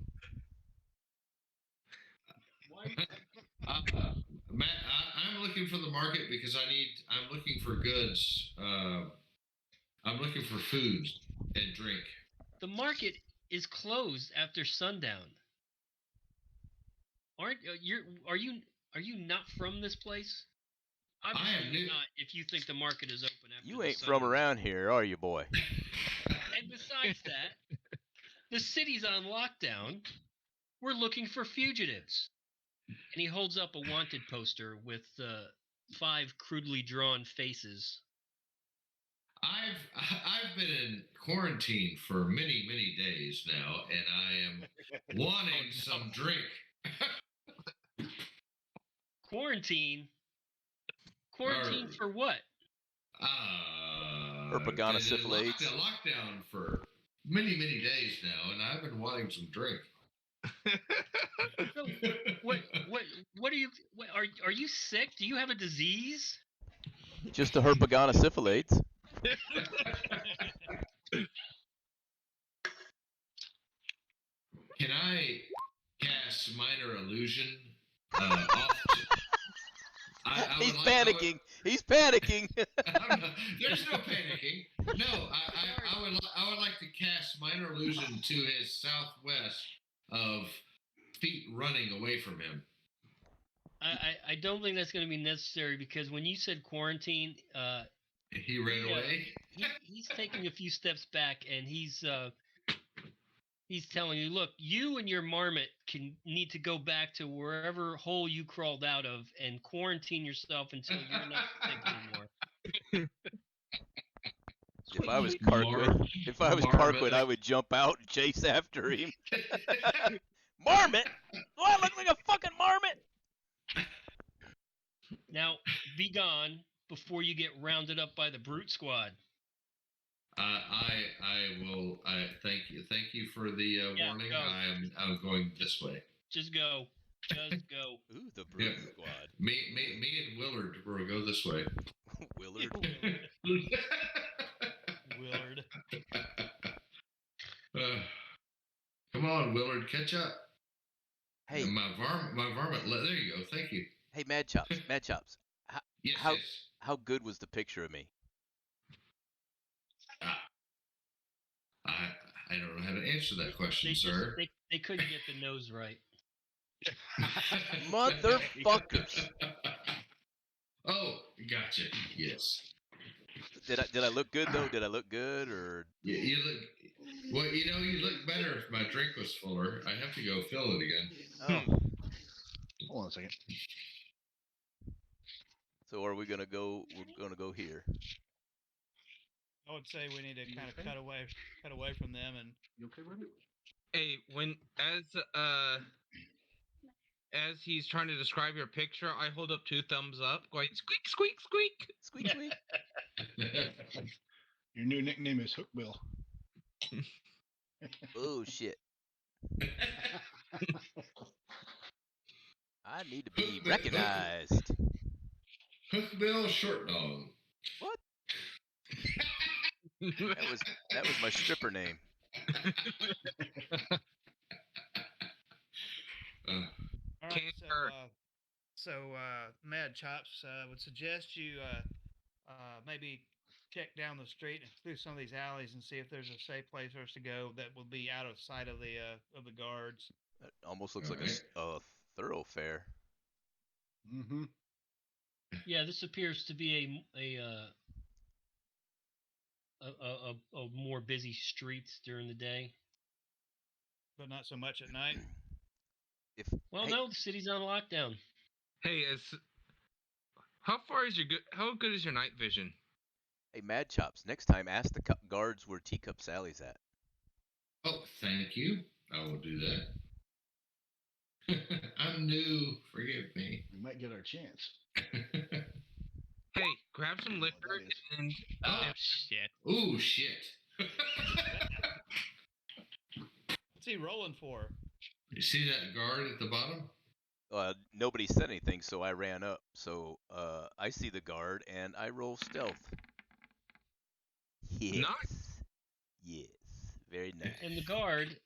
Matt, I'm looking for the market because I'm looking for goods. I'm looking for food and drink. The market is closed after sundown. Are you not from this place? Obviously I am new. not. If you think the market is open after You ain't from around here, are you, boy? And besides that, the city's on lockdown. We're looking for fugitives. And he holds up a wanted poster with 5 crudely drawn faces. I've been in quarantine for many days now, and I am wanting some drink. Quarantine? Quarantine for what? Herpagana syphilites. Lockdown for many days now, and I've been wanting some drink. So, what are you? Are you sick? Do you have a disease? Just the Herpagana syphilites. Can I cast minor illusion off? He's panicking. He's panicking. There's no panicking. No, I would like to cast minor illusion to his southwest of feet running away from him. I don't think that's going to be necessary because when you said quarantine, he ran away. He's taking a few steps back and he's He's telling you, look, you and your marmot need to go back to wherever hole you crawled out of and quarantine yourself until you're not sick anymore. If I was Carquid, I would jump out and chase after him. Marmot? Do I look like a fucking marmot? Now, be gone before you get rounded up by the brute squad. I will. Thank you for the warning. Go. I'm going this way. Just go. Just go. Ooh, the brute squad. Me and Willard will go this way. Willard. Willard. Come on, Willard, catch up. Hey, and my varmint. There you go. Thank you. Hey, Mad Chops. How good was the picture of me? I don't know how to answer that question, sir. They couldn't get the nose right. Motherfuckers. Oh, gotcha. Yes. Did I look good though? Did I look good or? Yeah, you look. Well, you look better if my drink was fuller. I have to go fill it again. Oh. Hold on a second. So are we gonna go? We're gonna go here. I would say we need to kind of cut away from them and. You okay, Ruby? Hey, as he's trying to describe your picture, I hold up 2 thumbs up, going squeak, squeak, squeak. Squeak, squeak. Your new nickname is Hookbill. Oh shit. I need to be recognized. Hookbill Short Dog. What? That was my stripper name. All right, so Mad Chops would suggest you maybe check down the street and through some of these alleys and see if there's a safe place for us to go that will be out of sight of the guards. That almost looks like a thoroughfare. Mm-hmm. Yeah, this appears to be a more busy streets during the day, but not so much at night. No, the city's on lockdown. Hey, how good is your night vision? Hey, Mad Chops, next time ask the guards where Teacup Sally's at. Oh, thank you. I will do that. I'm new. Forgive me. We might get our chance. Hey, grab some liquor and... shit. Ooh, shit. What's he rolling for? You see that guard at the bottom? Nobody said anything, so I ran up. So I see the guard, and I roll stealth. Yes. Nice. Yes. Very nice. And the guard,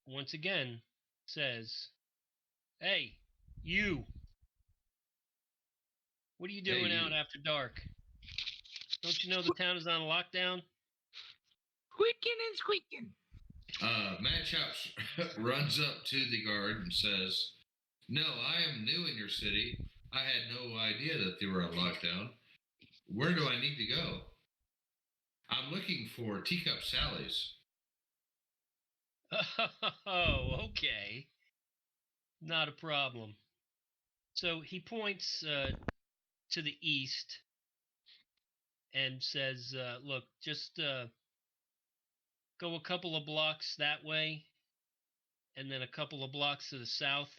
once again, says, "Hey, you. What are you doing out after dark? Don't you know the town is on lockdown?" Squeaking and squeaking. Mad Chops runs up to the guard and says, "No, I am new in your city. I had no idea that they were on lockdown. Where do I need to go? I'm looking for Teacup Sally's." Oh, okay. Not a problem. So he points to the east and says, look, just go a couple of blocks that way and then a couple of blocks to the south.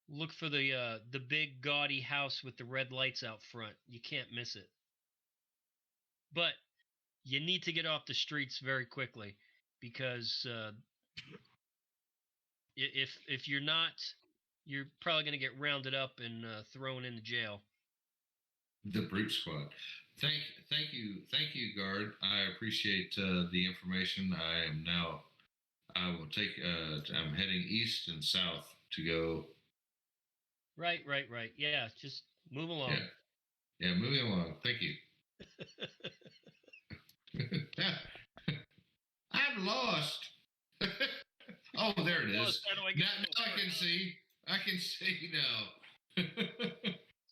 Look for the big gaudy house with the red lights out front. You can't miss it. But you need to get off the streets very quickly because if you're not, you're probably going to get rounded up and thrown into jail. The brute squad. Thank you, guard. I appreciate the information. I will take. I'm heading east and south to go. Right. Yeah, just move along. Yeah, moving along. Thank you. I'm lost. Oh, there it is. How do I get now I can see. I can see now.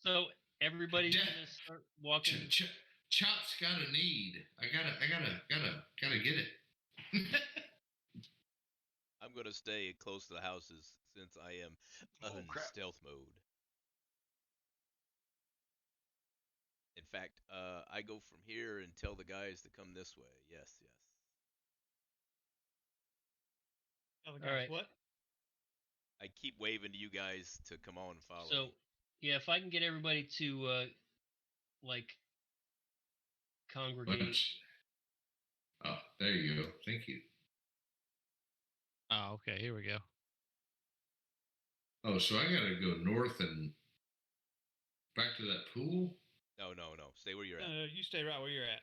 So everybody's gonna start walking. Chop's got a need. I gotta get it. I'm gonna stay close to the houses since I am in crap. stealth mode. In fact, I go from here and tell the guys to come this way. Yes. Oh, All right. what? I keep waving to you guys to come on and follow So, me. yeah, if I can get everybody to congregate. Oh, there you go. Thank you. Oh, okay. Here we go. Oh, so I gotta go north and back to that pool? No. Stay where you're at. No, you stay right where you're at.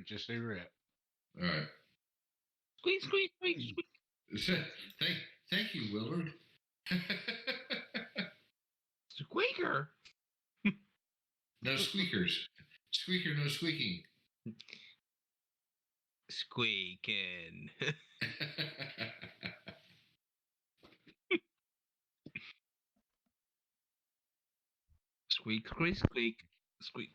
Just stay where you're at. All right. Squeak, squeak, squeak, squeak. Thank you, Willard. Squeaker. No squeakers. Squeaker, no squeaking. Squeaking. Squeak, squeak, squeak, squeak.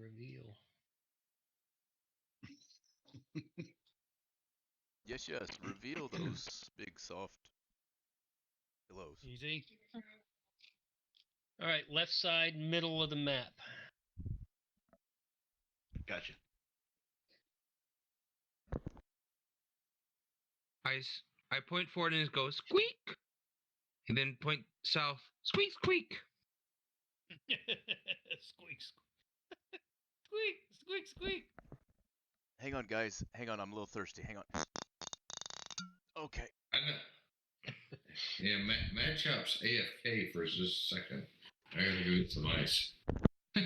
Reveal. Yes. Reveal those big soft pillows. Easy. All right, left side, middle of the map. Gotcha. I point forward and it goes squeak, and then point south. Squeak, squeak. Squeak, squeak, squeak, squeak. Hang on, guys. Hang on. I'm a little thirsty. Hang on. Okay. I know. Yeah, Mad Chop's AFK for just a second. I gotta go get some ice. Do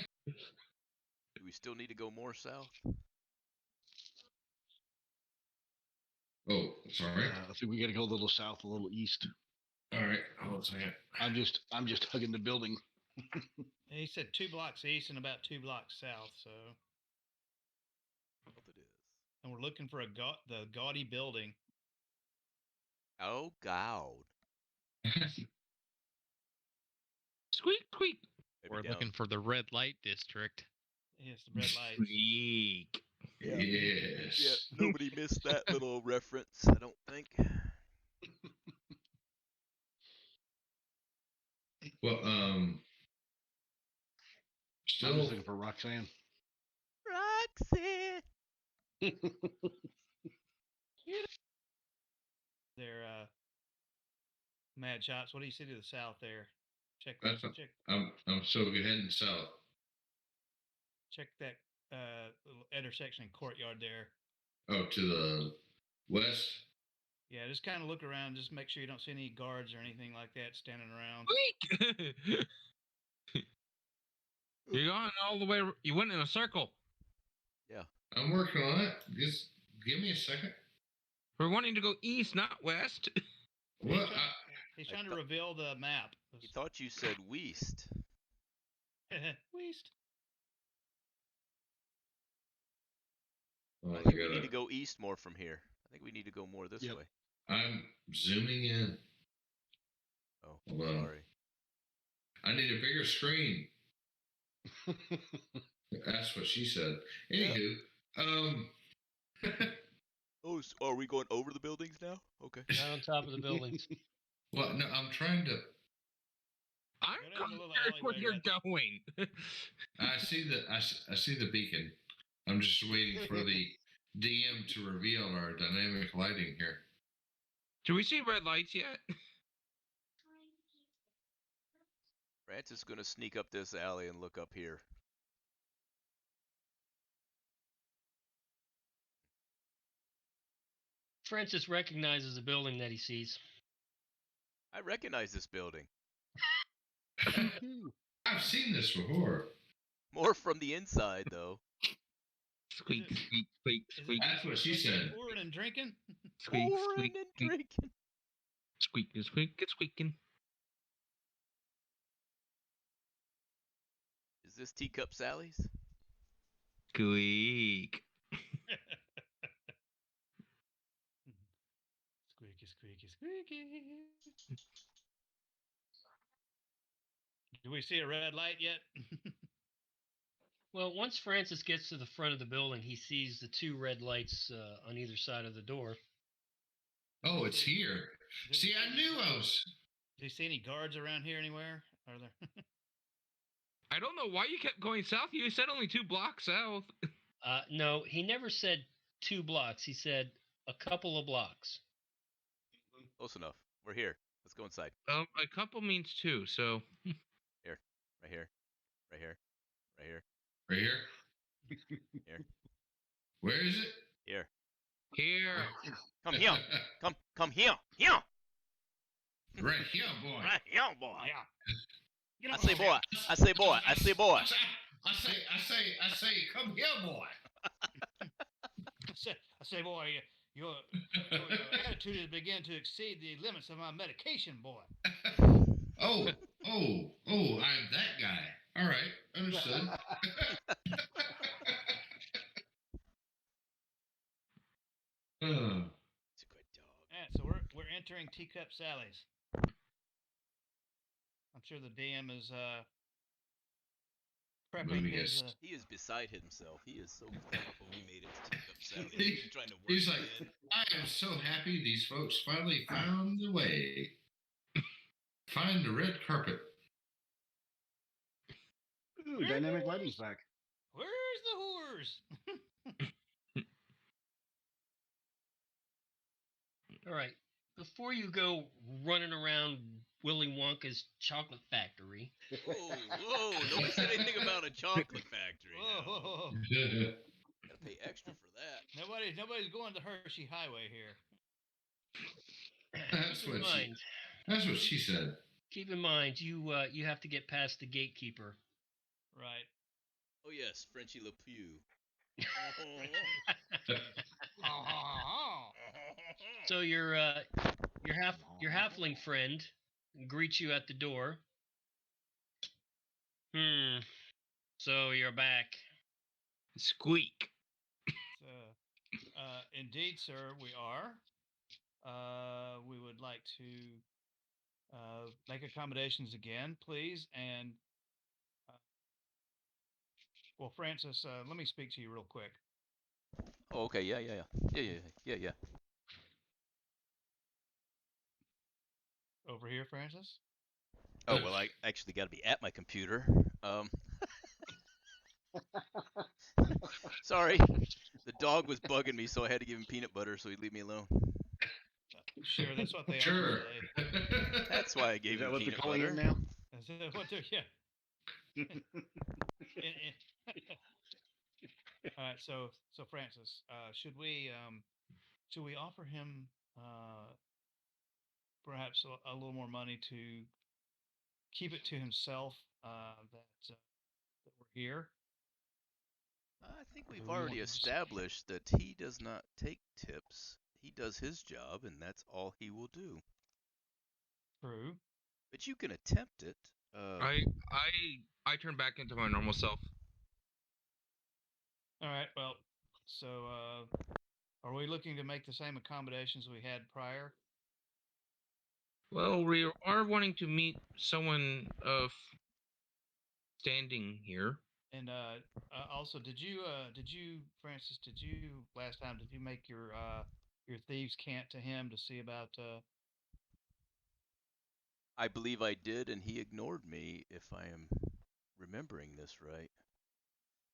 we still need to go more south? Oh, sorry. I think we got to go a little south, a little east. All right, hold on a second. I'm just hugging the building. He said 2 blocks east and about 2 blocks south. So, What it is. and we're looking for the gaudy building. Oh, God. Squeak, squeak. Maybe We're down. looking for the red light district. Yes, the red lights. Squeak. Yes. Yeah, nobody missed that little reference, I don't think. Well, I'm still just looking for Roxanne. Roxanne. They're mad shots. What do you see to the south there? Check That's check I'm still heading south. check that little intersection and courtyard there. Oh, to the west. Yeah, just kind of look around. Just make sure you don't see any guards or anything like that standing around. Squeak. You're going all the way. You went in a circle. Yeah. I'm working on it. Just give me a second. We're wanting to go east, not west. What? He's trying to reveal the map. He thought you said west. West. Oh, I think we need to go east more from here. I think we need to go more this way. I'm zooming in. Oh, hold on. Sorry. I need a bigger screen. That's what she said. Anywho, Oh, so are we going over the buildings now? Okay. Not on top of the buildings. Well, no, I'm trying to. I'm Go down the little confused where alleyway you're going. I see the beacon. I'm just waiting for the DM to reveal our dynamic lighting here. Do we see red lights yet? Francis is gonna sneak up this alley and look up here. Francis recognizes the building that he sees. I recognize this building. I've seen this before. More from the inside, though. Squeak, squeak, squeak, squeak. That's what she said. Pouring and drinking. Squeak, Pouring squeak, and squeak, drinking. squeak, squeak, squeaking. Is this Teacup Sally's? Squeak. Freaky. Do we see a red light yet? Well, once Francis gets to the front of the building, he sees the 2 red lights on either side of the door. Oh, it's here. See, I knew I was. Do you see any guards around here anywhere? Are there? I don't know why you kept going south. You said only 2 blocks south. No, he never said 2 blocks. He said a couple of blocks. Close enough. We're here. Let's go inside. A couple means 2, so. Here. Right here. Right here. Right here. Right here? Here. Where is it? Here. Here. Come here. Come here. Here. Right here, boy. Right here, boy. Yeah. I say boy. I say boy. I say boy. I say, come here, boy. I say, boy, your attitude has begun to exceed the limits of my medication, boy. Oh, I'm that guy. All right, understood. It's a good dog. Yeah, so we're entering Teacup Sally's. I'm sure the DM is prepping his. He is beside himself. He is so thankful we made it to Teacup Sally. He's trying to work He's like, in. I am so happy these folks finally found the way. Find the red carpet. Ooh, dynamic lighting's back. Where's the whores? All right. Before you go running around Willy Wonka's chocolate factory. Whoa, nobody said anything about a chocolate factory. Whoa. Gotta pay extra for that. Nobody's going to Hershey Highway here. That's what she said. Keep in mind, you have to get past the gatekeeper. Right. Oh yes, Frenchie Le Pew. So your halfling friend greets you at the door. So you're back. Squeak. Indeed, sir, we are. We would like to make accommodations again, please. And well, Francis, let me speak to you real quick. Oh, okay, yeah. Over here, Francis. Oh well, I actually got to be at my computer. Sorry, the dog was bugging me, so I had to give him peanut butter so he'd leave me alone. Sure, that's what they Sure. are today. That's why I gave him peanut butter. Is that what they're calling it now? Is that what they're, yeah. All right, so Francis, should we offer him perhaps a little more money to keep it to himself that we're here? I think we've Do we already want to established that he does not take tips. He does his job, and that's all he will do. True. But you can attempt it. I turn back into my normal self. All right. Well, so are we looking to make the same accommodations we had prior? Well, we are wanting to meet someone of standing here. And also, did you, Francis? Did you last time? Did you make your thieves' cant to him to see about? I believe I did, and he ignored me, if I am remembering this right.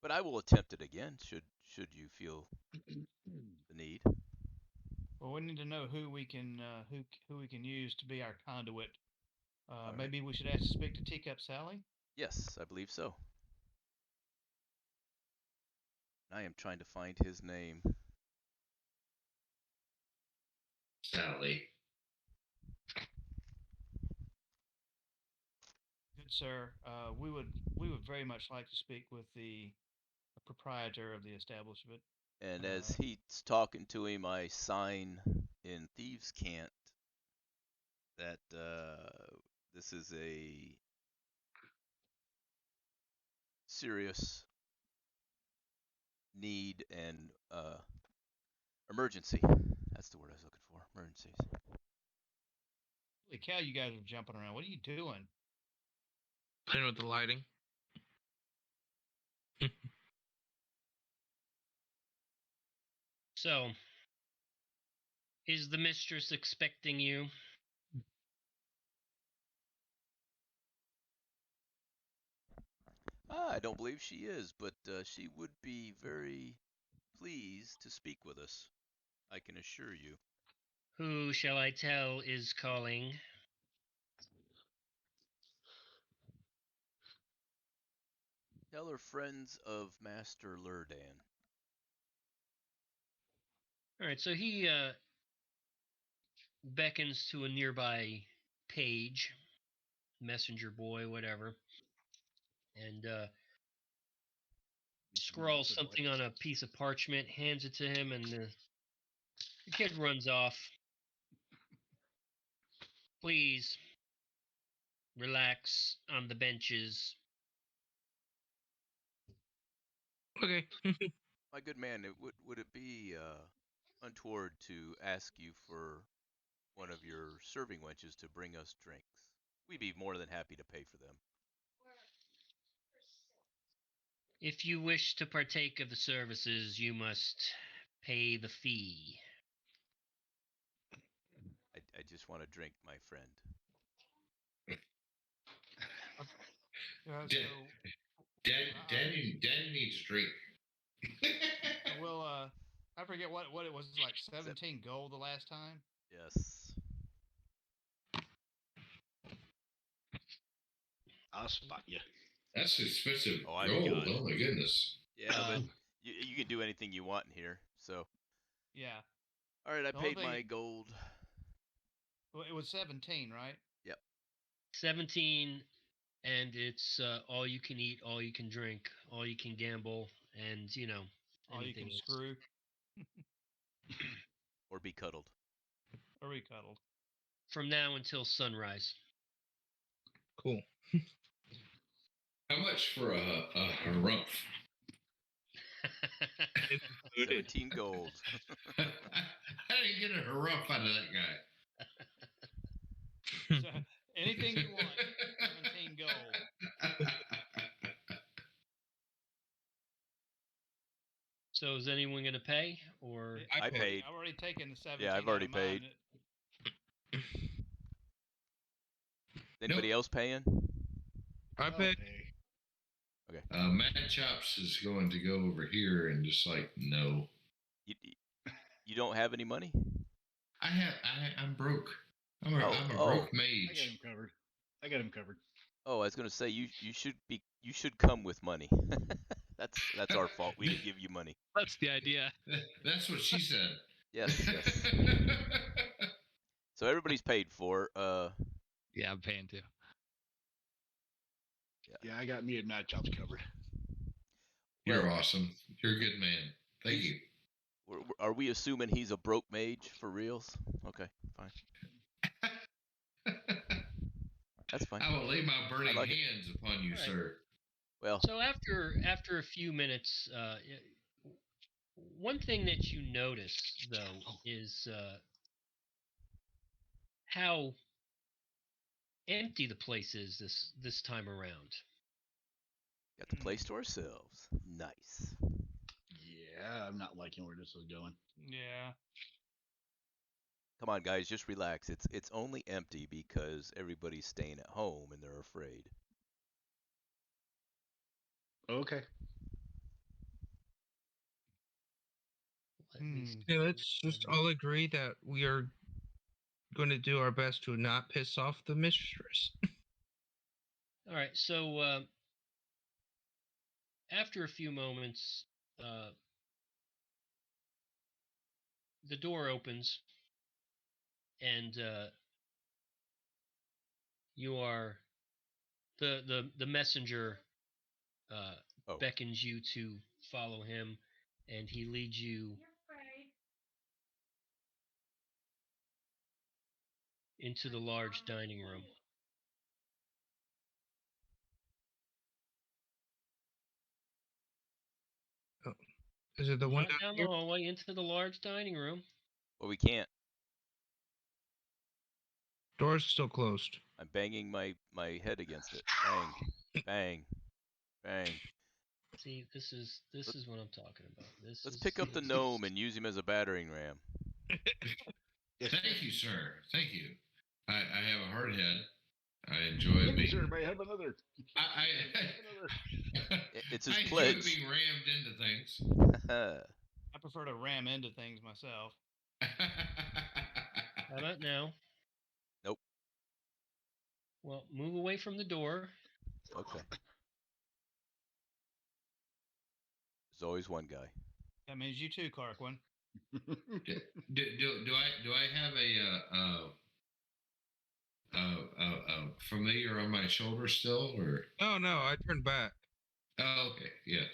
But I will attempt it again, should you feel the need. Well, we need to know who we can who we can use to be our conduit. Maybe we should ask to speak to Teacup Sally. Yes, I believe so. I am trying to find his name. Sally. Good sir, we would very much like to speak with the proprietor of the establishment. And as he's talking to him, I sign in Thieves' Cant that this is a serious need and emergency. That's the word I was looking for. Emergencies. Holy cow, you guys are jumping around. What are you doing? Playing with the lighting. So, is the mistress expecting you? I don't believe she is, but she would be very pleased to speak with us. I can assure you. Who shall I tell is calling? Tell her friends of Master Lurdan. All right, so he beckons to a nearby page, messenger boy, whatever, and scrawls something on a piece of parchment, hands it to him, and the kid runs off. Please relax on the benches. Okay. My good man, would it be untoward to ask you for one of your serving wenches to bring us drinks? We'd be more than happy to pay for them. If you wish to partake of the services, you must pay the fee. I just want to drink, my friend. Daddy needs a drink. Well, I forget what it was, like 17 gold the last time? Yes. I'll spot you. That's expensive Oh, I gold. got it. Oh my goodness. Yeah, but you can do anything you want in here, so. Yeah. All right, I The whole paid thing- my gold. Well, it was 17, right? Yep. 17, and it's all you can eat, all you can drink, all you can gamble, and, All you can anything else. screw Or be cuddled. or be cuddled. From now until sunrise. Cool. How much for a harumph? 17 gold. I didn't get a harumph out of that guy. So, anything you want, 17 gold. So is anyone going to pay, or? I paid. I've already taken the 17. Yeah, I've already out of mine. paid. Anybody else paying? I paid. Okay. Mad Chops is going to go over here and just like, no. You don't have any money? I'm broke. I'm a broke mage. I got him covered. Oh, I was gonna say you should come with money. that's our fault. We didn't give you money. That's the idea. That's what she said. Yes. So everybody's paid for. Yeah, I'm paying too. Yeah, I got me and Mad Chops covered. You're awesome. You're a good man. Thank you. Are we assuming he's a broke mage for reals? Okay, fine. That's fine. I will lay my burning like hands upon you, sir. Well, So after a few minutes, one thing that you notice though is how empty the place is this time around. got the place to ourselves. Nice. Yeah, I'm not liking where this is going. Yeah. Come on, guys, just relax. It's only empty because everybody's staying at home and they're afraid. Okay. Yeah, let's just all agree that we are going to do our best to not piss off the mistress. All right, so after a few moments, the door opens, and you are the messenger beckons you to follow him, and he leads you into the large dining room. Oh. Is it the one down the hallway into the large dining room? Well, we can't. Door's still closed. I'm banging my head against it. Bang, bang, bang. See, this is what I'm talking about. Let's pick up the gnome and use him as a battering ram. Thank you, sir. Thank you. I have a hard head. I enjoy Thank you, being. sir. May I have another? It's his I pledge. enjoy being rammed into things. I prefer to ram into things myself. How about now? Nope. Well, move away from the door. Okay. There's always one guy. That means you too, Carquin. do I have a familiar on my shoulder still, or? Oh no, I turned back. Oh, okay. Yes.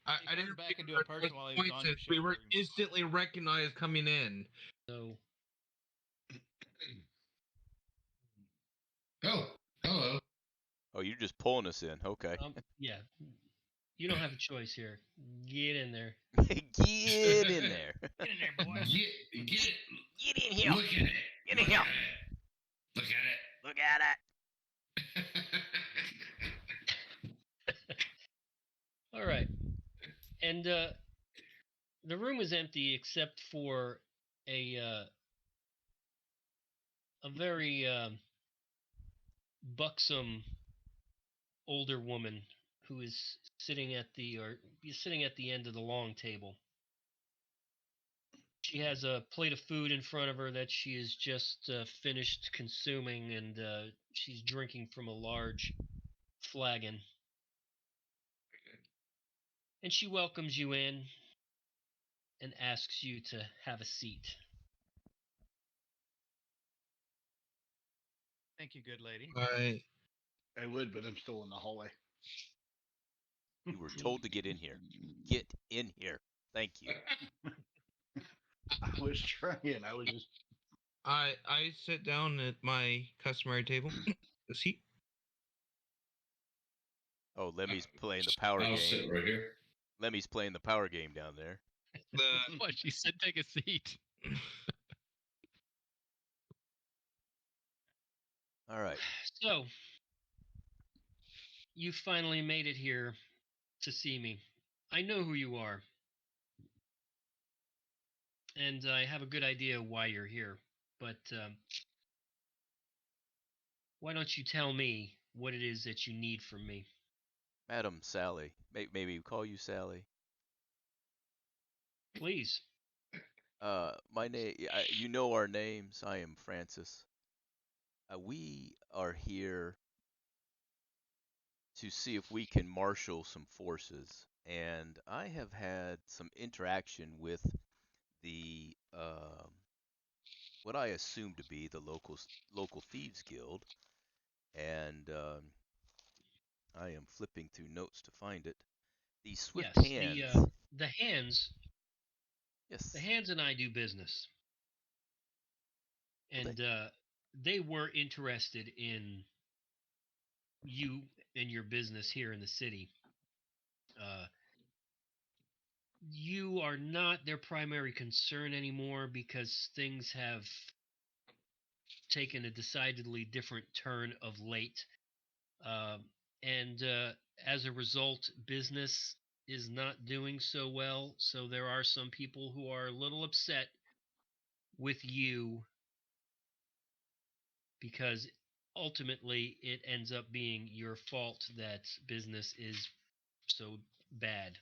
I didn't back into a person while he was on your we were shoulder. instantly recognized coming in. So. Oh, hello. Oh, you're just pulling us in. Okay. Yeah. You don't have a choice here. Get in there. Get in there. Get in there, boy. Get in here. Look at it. Get in here. Look at it. Look at it. All right. And the room is empty except for a very buxom older woman who is sitting at the end of the long table. She has a plate of food in front of her that she has just finished consuming, and she's drinking from a large flagon. And she welcomes you in and asks you to have a seat. Thank you, good lady. I would, but I'm still in the hallway. You were told to get in here. Get in here. Thank you. I was trying. I was just. I sit down at my customary table. The seat. Oh, Lemmy's playing the power game. I'll sit right here. Lemmy's playing the power game down there. What? She said take a seat. All right. So, you finally made it here to see me. I know who you are. And I have a good idea why you're here. But why don't you tell me what it is that you need from me? Madam Sally. Maybe we call you Sally. Please. My name. You know our names. I am Francis. We are here to see if we can marshal some forces, and I have had some interaction with the what I assume to be the local thieves guild, and I am flipping through notes to find it. The Swift Hands. The Hands. Yes. The Hands and I do business, and they were interested in you and your business here in the city. You are not their primary concern anymore because things have taken a decidedly different turn of late. And as a result, business is not doing so well. So there are some people who are a little upset with you because ultimately it ends up being your fault that business is so bad.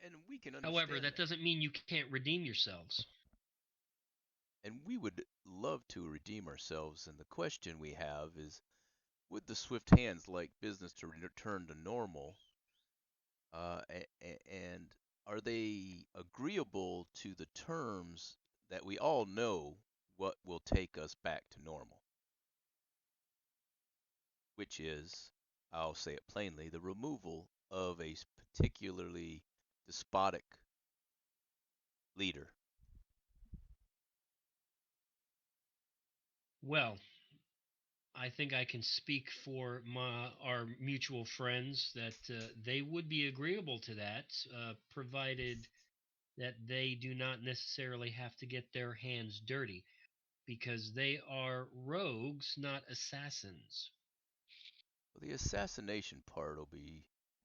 And we can understand. However, that doesn't mean you can't redeem yourselves. And we would love to redeem ourselves. And the question we have is, would the Swift Hands like business to return to normal? And are they agreeable to the terms that we all know what will take us back to normal? Which is, I'll say it plainly, the removal of a particularly despotic leader. Well, I think I can speak for our mutual friends that they would be agreeable to that, provided that they do not necessarily have to get their hands dirty. because they are rogues, not assassins. Well, the assassination part will be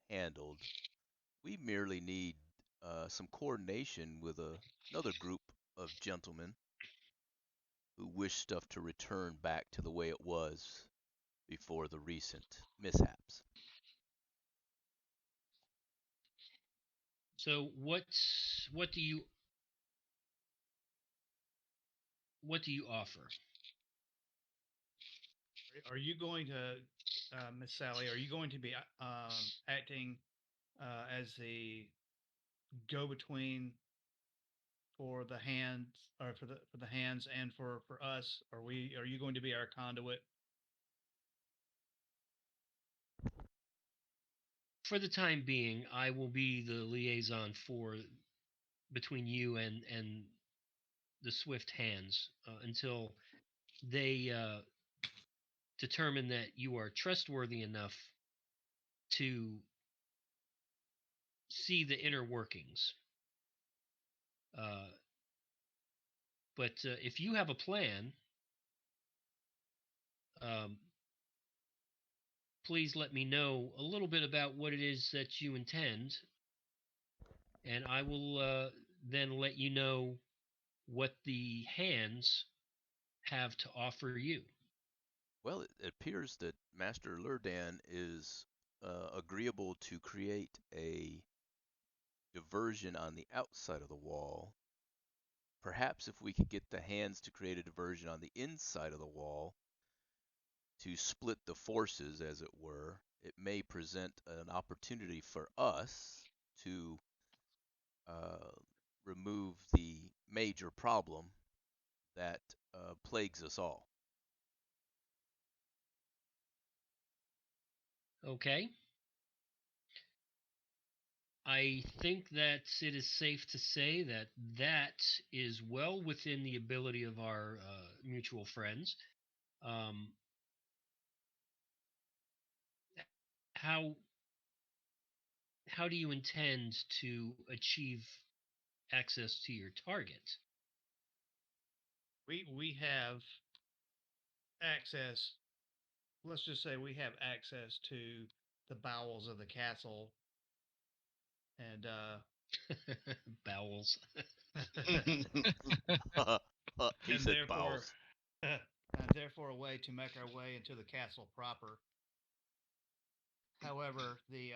handled. We merely need some coordination with another group of gentlemen who wish stuff to return back to the way it was before the recent mishaps. So what do you offer? Are you going to, Miss Sally? Are you going to be acting as the go-between for the hands, or for the hands, and for us? Are you going to be our conduit? For the time being, I will be the liaison between you and the Swift Hands until they determine that you are trustworthy enough to see the inner workings. But if you have a plan, please let me know a little bit about what it is that you intend, and I will then let you know what the hands have to offer you. Well, it appears that Master Lurdan is agreeable to create a diversion on the outside of the wall. Perhaps if we could get the hands to create a diversion on the inside of the wall to split the forces, as it were, it may present an opportunity for us to remove the major problem that plagues us all. Okay. I think that it is safe to say that that is well within the ability of our mutual friends. How do you intend to achieve access to your target? We have access. Let's just say we have access to the bowels of the castle, and Bowels. He said bowels. and therefore a way to make our way into the castle proper. However, the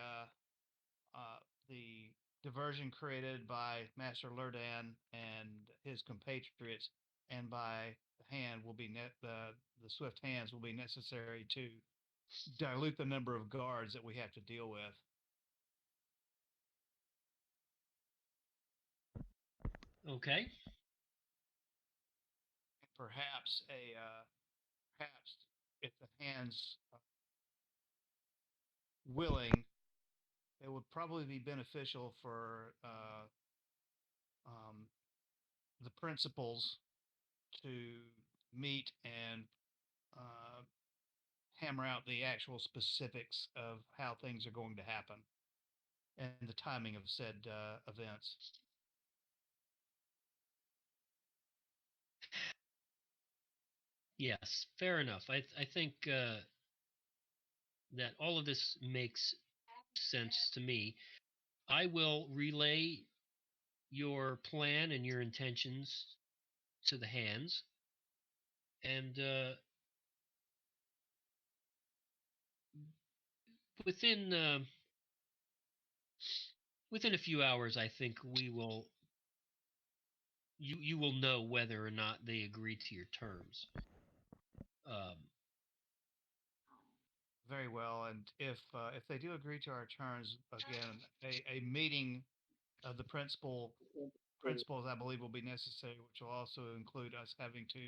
diversion created by Master Lurdan and his compatriots, and by the hand will be the Swift Hands will be necessary to dilute the number of guards that we have to deal with. Okay. Perhaps perhaps if the hands willing, it would probably be beneficial for the principals to meet and hammer out the actual specifics of how things are going to happen and the timing of said events. Yes, fair enough. I think that all of this makes sense to me. I will relay your plan and your intentions to the hands, and within a few hours, I think we will. You will know whether or not they agree to your terms. Very well, and if they do agree to our terms, again, a meeting of the principals, I believe, will be necessary, which will also include us having to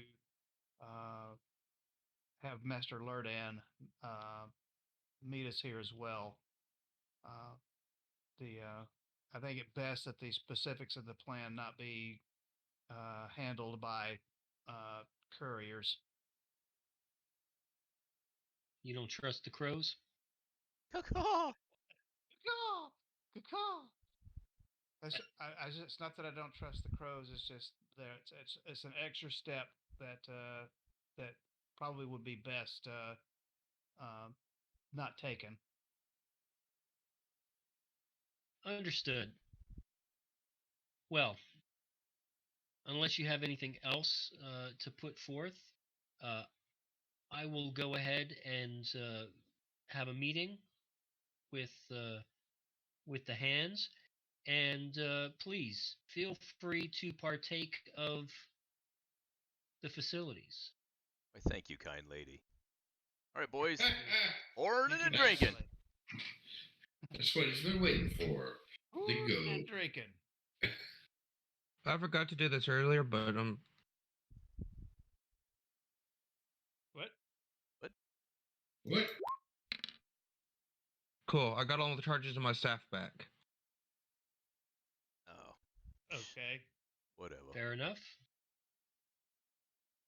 have Master Lurdan meet us here as well. I think it best that the specifics of the plan not be handled by couriers. You don't trust the crows? Caw-caw! It's not that I don't trust the crows. It's just that it's an extra step that that probably would be best not taken. Understood. Well, unless you have anything else to put forth, I will go ahead and have a meeting with the hands, and please feel free to partake of the facilities. I thank you, kind lady. All right, boys. Pouring and drinking. That's what he's been waiting for. Pouring and drinking. I forgot to do this earlier, but What? Cool. I got all the charges of my staff back. Oh. Okay. Whatever. Fair enough.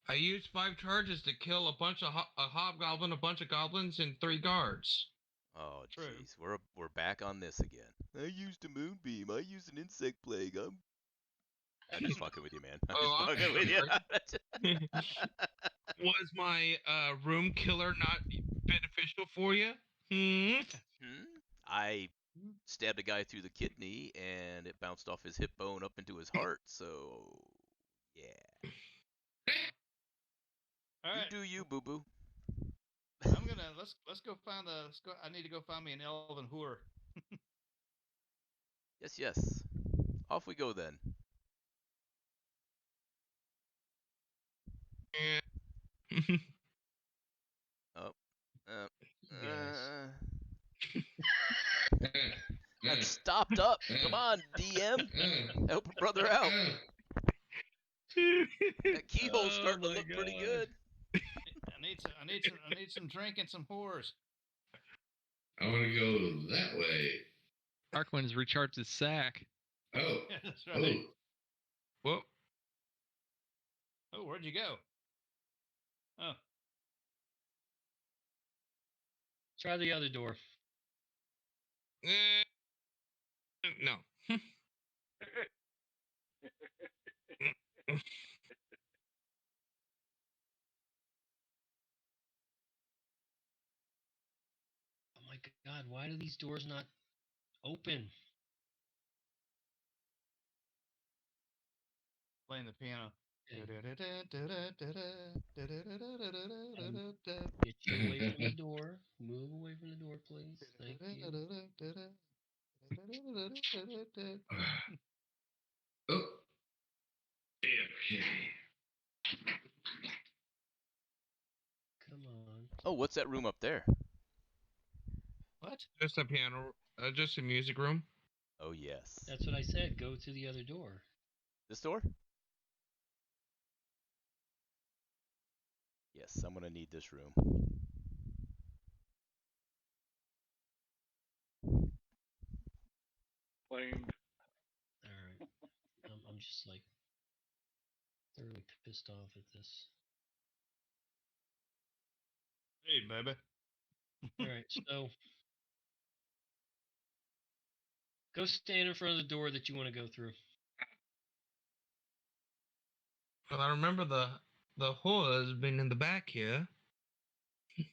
I used 5 charges to kill a bunch of a hobgoblin, a bunch of goblins, and 3 guards. Oh, jeez. We're back on this again. I used a moonbeam. I used an insect plague. I'm just fucking with you, man. I'm just fucking with you. Was my room killer not beneficial for you? I stabbed a guy through the kidney, and it bounced off his hip bone up into his heart. So, yeah. All right. You do you, boo boo. I'm gonna let's go find the. I need to go find me an elven whore. Yes. Off we go then. That stopped up. Come on, DM. Help a brother out. That keyhole's starting to look pretty good. I need some drink and some whores. I want to go that way. Darkwind's recharged his sack. Oh. Yeah, that's right. Whoa. Oh, where'd you go? Oh. Try the other door. No. Oh my God, why do these doors not open? Playing the piano. Get you away from the door. Move away from the door, please. Thank you. Oh. Okay. Come on. Oh, what's that room up there? What? Just a piano. Just a music room. Oh, yes. That's what I said. Go to the other door. This door? Yes, I'm gonna need this room. Claimed. Alright. I'm just like thoroughly pissed off at this. Hey, baby. Alright, so go stand in front of the door that you want to go through. Well, I remember the whores being in the back here. I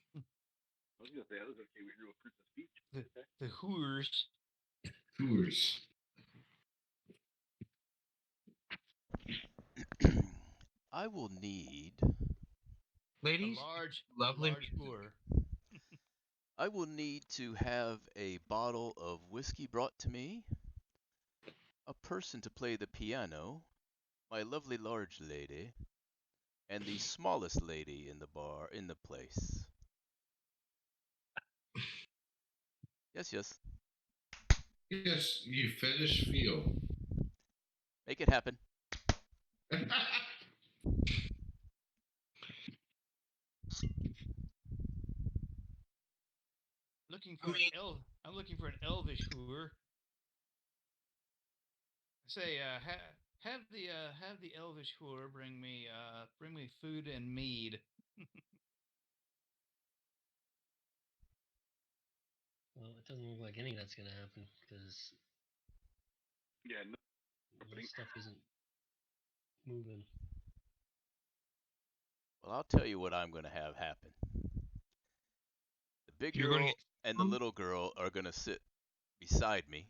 was gonna say I was okay with your Princess Peach. The whores. Whores. I will need... Ladies? Lovely whore. I will need to have a bottle of whiskey brought to me, a person to play the piano, my lovely large lady, and the smallest lady in the place. Yes. Yes, you fetish feel. Make it happen. I'm looking for an elvish whore. Say, have the elvish whore bring me food and mead. Well, it doesn't look like any of that's gonna happen because this stuff isn't moving. Well, I'll tell you what I'm going to have happen. The big girl and the little girl are going to sit beside me.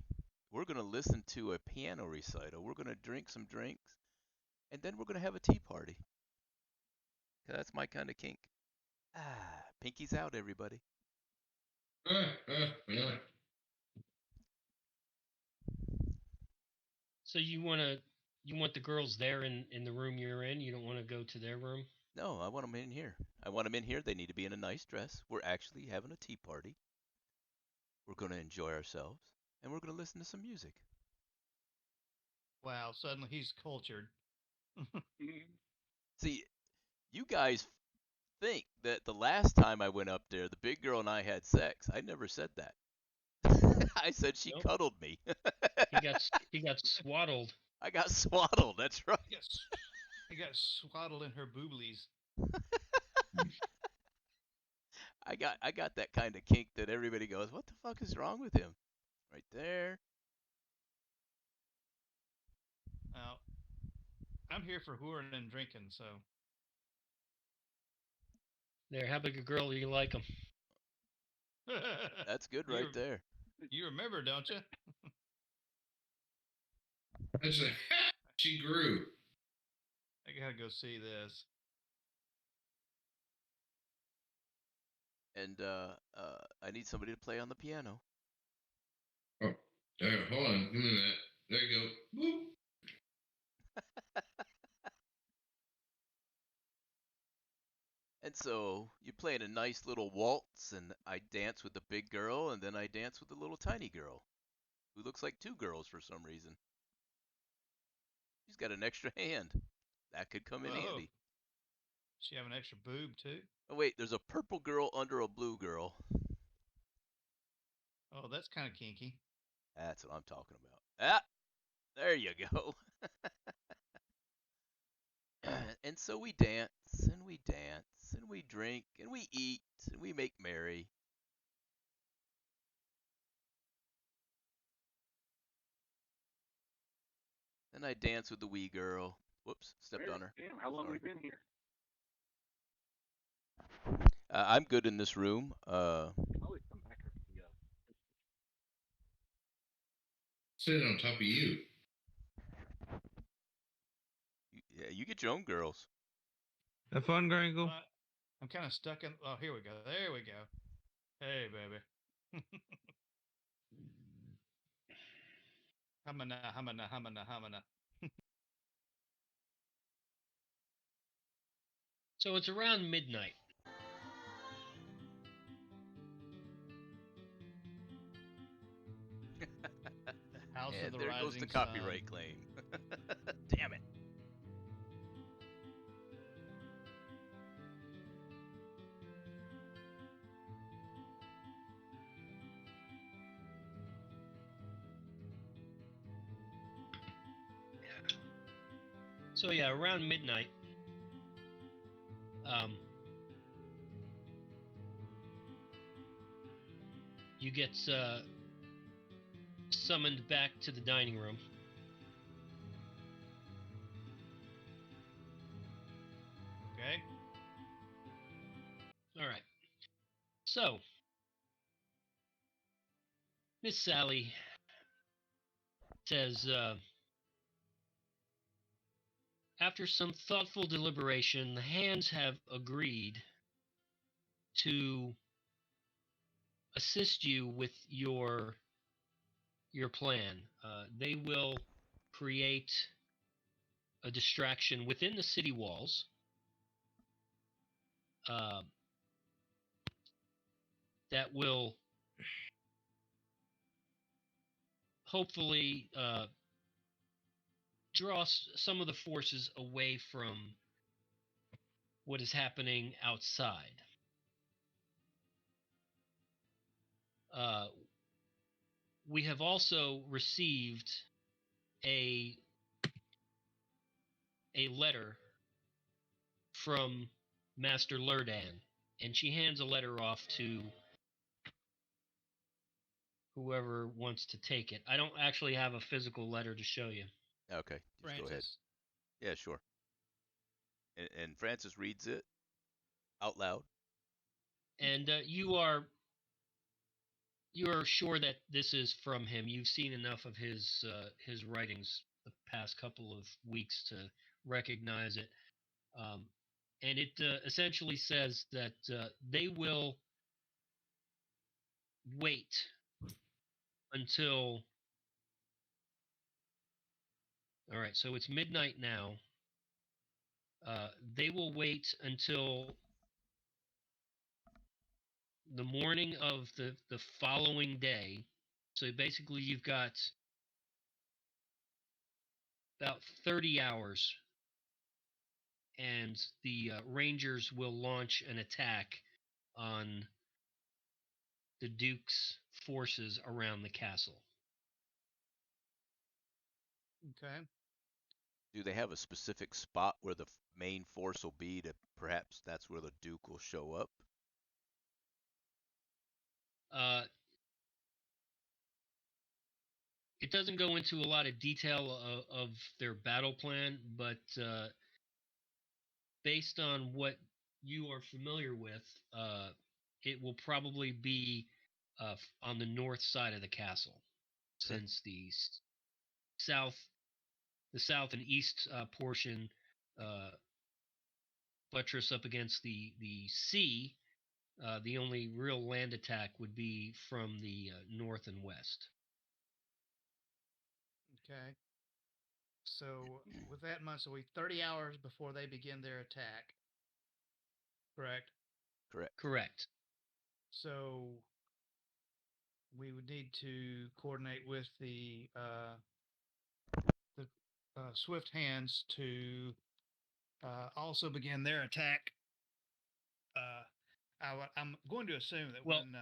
We're going to listen to a piano recital. We're going to drink some drinks, and then we're going to have a tea party. That's my kind of kink. Pinky's out, everybody. So you want the girls there in the room you're in? You don't want to go to their room? No, I want them in here. I want them in here. They need to be in a nice dress. We're actually having a tea party. We're going to enjoy ourselves, and we're going to listen to some music. Wow, suddenly he's cultured. See, you guys think that the last time I went up there, the big girl and I had sex. I never said that. I said she cuddled me. he got swaddled. I got swaddled. That's right. He got swaddled in her booblies. I got that kind of kink that everybody goes, "What the fuck is wrong with him?" Right there. Now, I'm here for whoring and drinking, so. There, how big a girl do you like them? That's good right there. You remember, don't you? She grew. I gotta go see this. And I need somebody to play on the piano. Oh, hold on. Give me that. There you go. Boop. And so you play in a nice little waltz, and I dance with the big girl, and then I dance with the little tiny girl, who looks like two girls for some reason. She's got an extra hand. That could come in handy. She have an extra boob too? Oh wait, there's a purple girl under a blue girl. Oh, that's kind of kinky. That's what I'm talking about. There you go. And so we dance, and we dance, and we drink, and we eat, and we make merry. Then I dance with the wee girl. Whoops, stepped on her. Damn, how long have we been here? I'm good in this room. Always come back after the, Sitting on top of you. Yeah, you get your own girls. Have fun, Gringle. I'm kind of stuck in. Oh, here we go. There we go. Hey, baby. Hamana, hamana, hamana, hamana. So it's around midnight. House And of the there Rising goes the Sun. copyright claim. Damn it. So yeah, around midnight, you get summoned back to the dining room. Okay. All right. So, Miss Sally says, after some thoughtful deliberation, the hands have agreed to assist you with your plan. They will create a distraction within the city walls. That will hopefully draw some of the forces away from what is happening outside. We have also received a letter from Master Lurdan, and she hands a letter off to whoever wants to take it. I don't actually have a physical letter to show you. Okay, just go ahead. Yeah, sure. And Francis reads it, Out loud. And you are sure that this is from him. You've seen enough of his writings the past couple of weeks to recognize it. And it essentially says that they will wait until. All right, so it's midnight now. They will wait until the morning of the following day. So basically, you've got about 30 hours, and the Rangers will launch an attack on the Duke's forces around the castle. Okay. Do they have a specific spot where the main force will be? To perhaps that's where the Duke will show up. It doesn't go into a lot of detail of their battle plan, but based on what you are familiar with, it will probably be on the north side of the castle, since the south and east portion buttress up against the sea. The only real land attack would be from the north and west. Okay. So with that much, so we 30 hours before they begin their attack. Correct. Correct. So we would need to coordinate with the Swift Hands to also begin their attack. I'm going to assume that when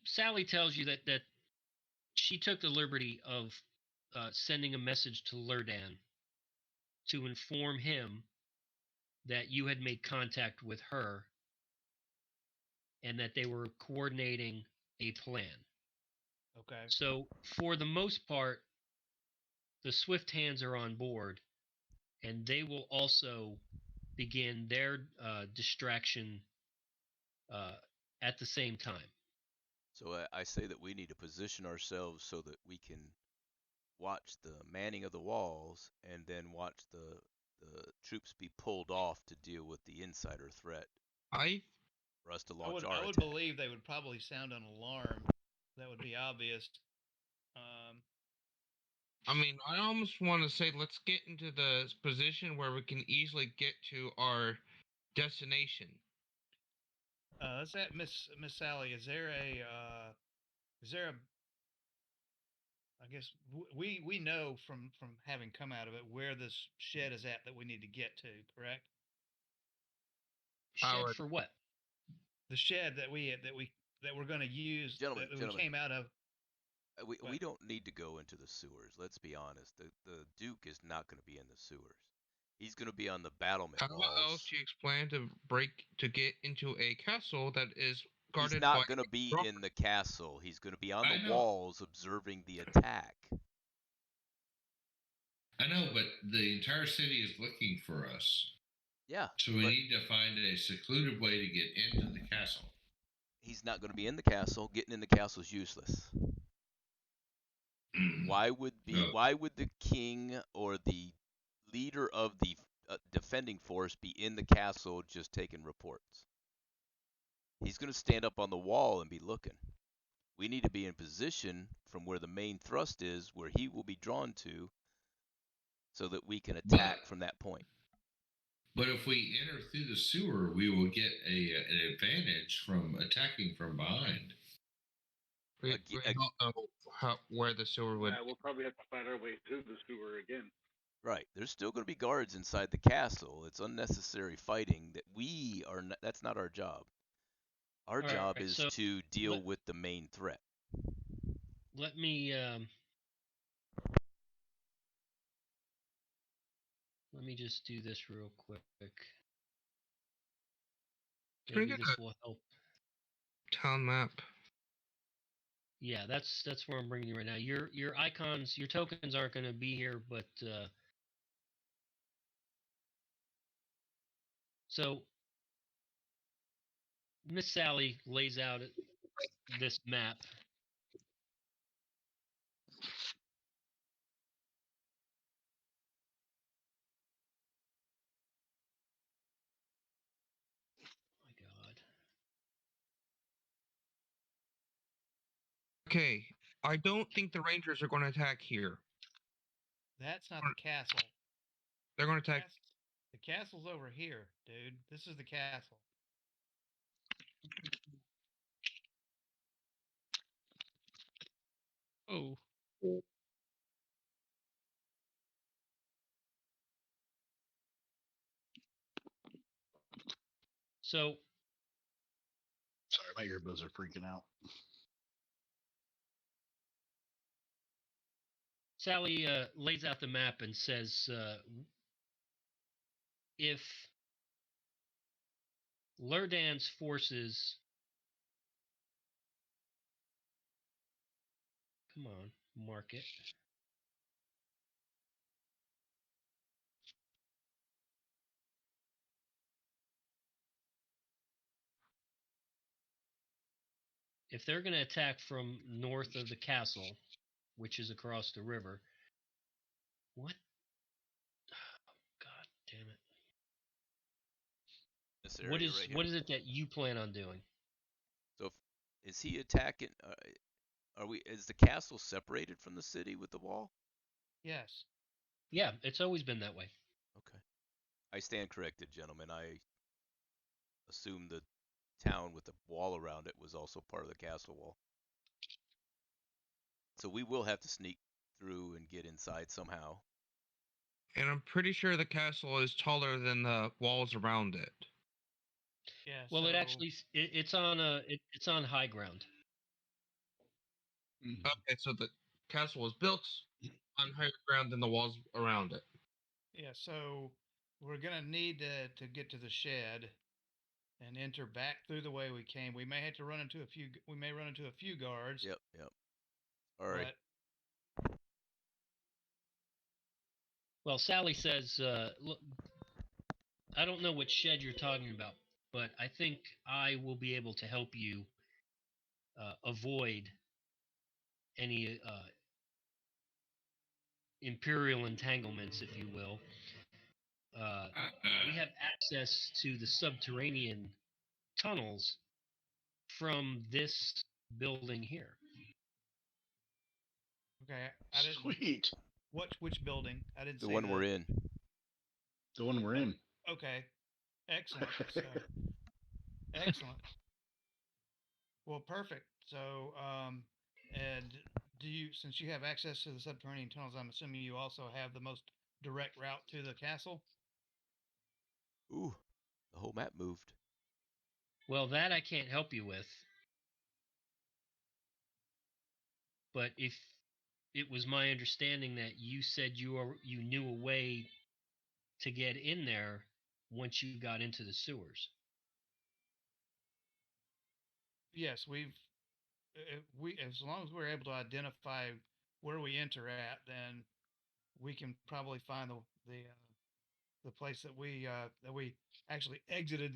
Sally tells you that she took the liberty of sending a message to Lurdan to inform him that you had made contact with her and that they were coordinating a plan. Okay. So for the most part, the Swift Hands are on board, and they will also begin their distraction at the same time. So I say that we need to position ourselves so that we can watch the manning of the walls and then watch the troops be pulled off to deal with the insider threat. For us to launch our I would attack. believe they would probably sound an alarm. That would be obvious. I mean, I almost want to say let's get into the position where we can easily get to our destination. Let's ask Miss Sally. Is there a I guess we know from having come out of it where this shed is at that we need to get to, correct? Shed for what? The shed that we're going to use, gentlemen, we came out of. We don't need to go into the sewers. Let's be honest. The Duke is not going to be in the sewers. He's going to be on the battlement walls. How else do you explain to get into a castle that is guarded? He's not going to be in the castle. He's going to be on the walls observing the attack. I know, but the entire city is looking for us. Yeah. So we need to find a secluded way to get into the castle. He's not going to be in the castle. Getting in the castle is useless. Why would the king or the leader of the defending force be in the castle just taking reports? He's going to stand up on the wall and be looking. We need to be in position from where the main thrust is, where he will be drawn to, so that we can attack from that point. But if we enter through the sewer, we will get an advantage from attacking from behind. We don't know where the sewer would. Yeah, we'll probably have to find our way through the sewer again. Right. There's still going to be guards inside the castle. It's unnecessary fighting that we are. That's not our job. Our job is to deal with the main threat. Let me just do this real quick. Maybe this will help. Town map. Yeah, that's where I'm bringing you right now. Your icons, your tokens aren't going to be here, but so Miss Sally lays out this map. Oh my God. Okay, I don't think the Rangers are going to attack here. That's not the castle. They're going to attack. The castle's over here, dude. This is the castle. Oh. So, sorry, my earbuds are freaking out. Sally lays out the map and says, if Lurdan's forces... Come on, mark it. If they're going to attack from north of the castle, which is across the river... What? Oh, God damn it. This area right here. What is it that you plan on doing? So, is he attacking? Is the castle separated from the city with the wall? Yes. Yeah, it's always been that way. Okay. I stand corrected, gentlemen. I assumed the town with the wall around it was also part of the castle wall. So we will have to sneak through and get inside somehow. And I'm pretty sure the castle is taller than the walls around it. Yeah. Well, it actually it's on high ground. Mm-hmm. Okay, so the castle is built on higher ground than the walls around it. Yeah, so we're gonna need to get to the shed and enter back through the way we came. We may have to run into a few. We may run into a few guards. Yep. All right. Well, Sally says, look, I don't know what shed you're talking about, but I think I will be able to help you avoid any imperial entanglements, if you will. We have access to the subterranean tunnels from this building here. Okay, I didn't. Sweet. Which building? I didn't. The say one we're in. The one we're in. Okay, excellent. So, excellent. Well, perfect. So, and do you, since you have access to the subterranean tunnels, I'm assuming you also have the most direct route to the castle? Ooh, the whole map moved. Well, that I can't help you with. But if it was my understanding that you said you knew a way to get in there once you got into the sewers. Yes, we as long as we're able to identify where we enter at, then we can probably find the place that we actually exited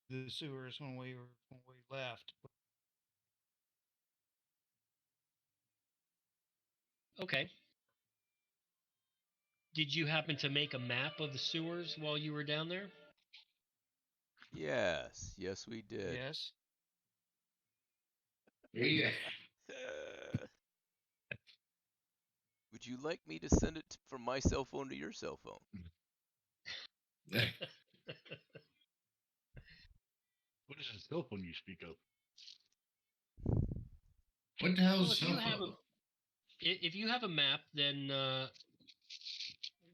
the sewers when we left. Okay. Did you happen to make a map of the sewers while you were down there? Yes, we did. Yes. Yeah. Would you like me to send it from my cell phone to your cell phone? What is the cell phone you speak of? What the hell Well, is cell phone? If you have a map, then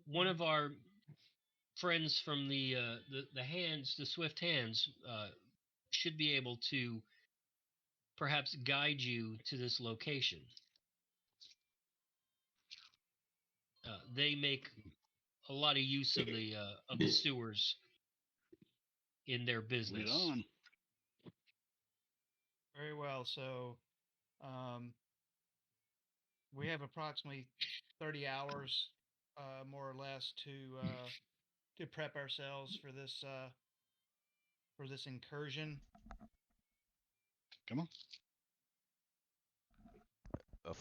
one of our friends from the Swift Hands, should be able to perhaps guide you to this location. They make a lot of use of the sewers in their business. Lead on. Very well. So, we have approximately 30 hours, more or less, to prep ourselves for this incursion. Come on.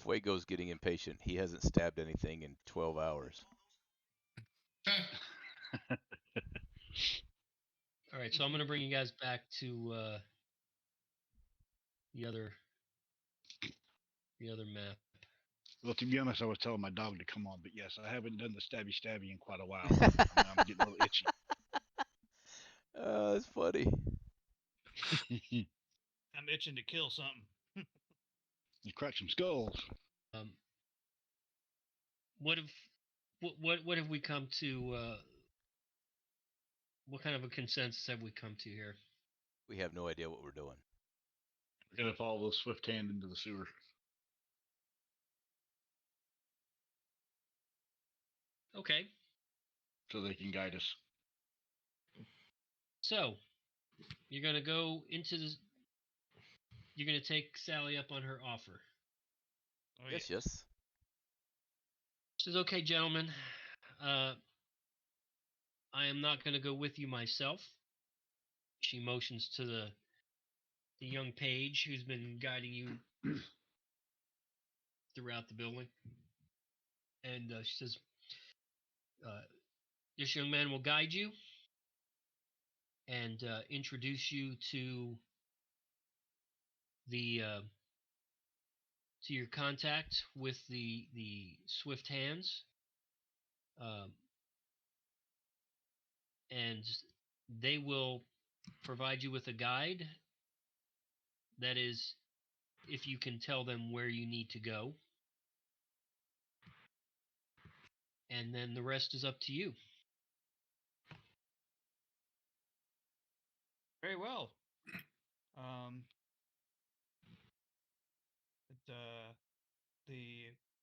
Fuego's getting impatient. He hasn't stabbed anything in 12 hours. All right, so I'm going to bring you guys back to the other map. Well, to be honest, I was telling my dog to come on, but yes, I haven't done the stabby in quite a while. I'm getting a little itchy. Oh, that's funny. I'm itching to kill something. You crack some skulls. What have we come to? What kind of a consensus have we come to here? We have no idea what we're doing. We're gonna follow the swift hand into the sewer. Okay. So they can guide us. So, you're going to go into the... You're going to take Sally up on her offer. Oh, yes. She says, okay, gentlemen, I am not going to go with you myself. She motions to the young page who's been guiding you throughout the building. And she says, this young man will guide you and introduce you to your contact with the swift hands, and they will provide you with a guide. That is, if you can tell them where you need to go, and then the rest is up to you. Very well.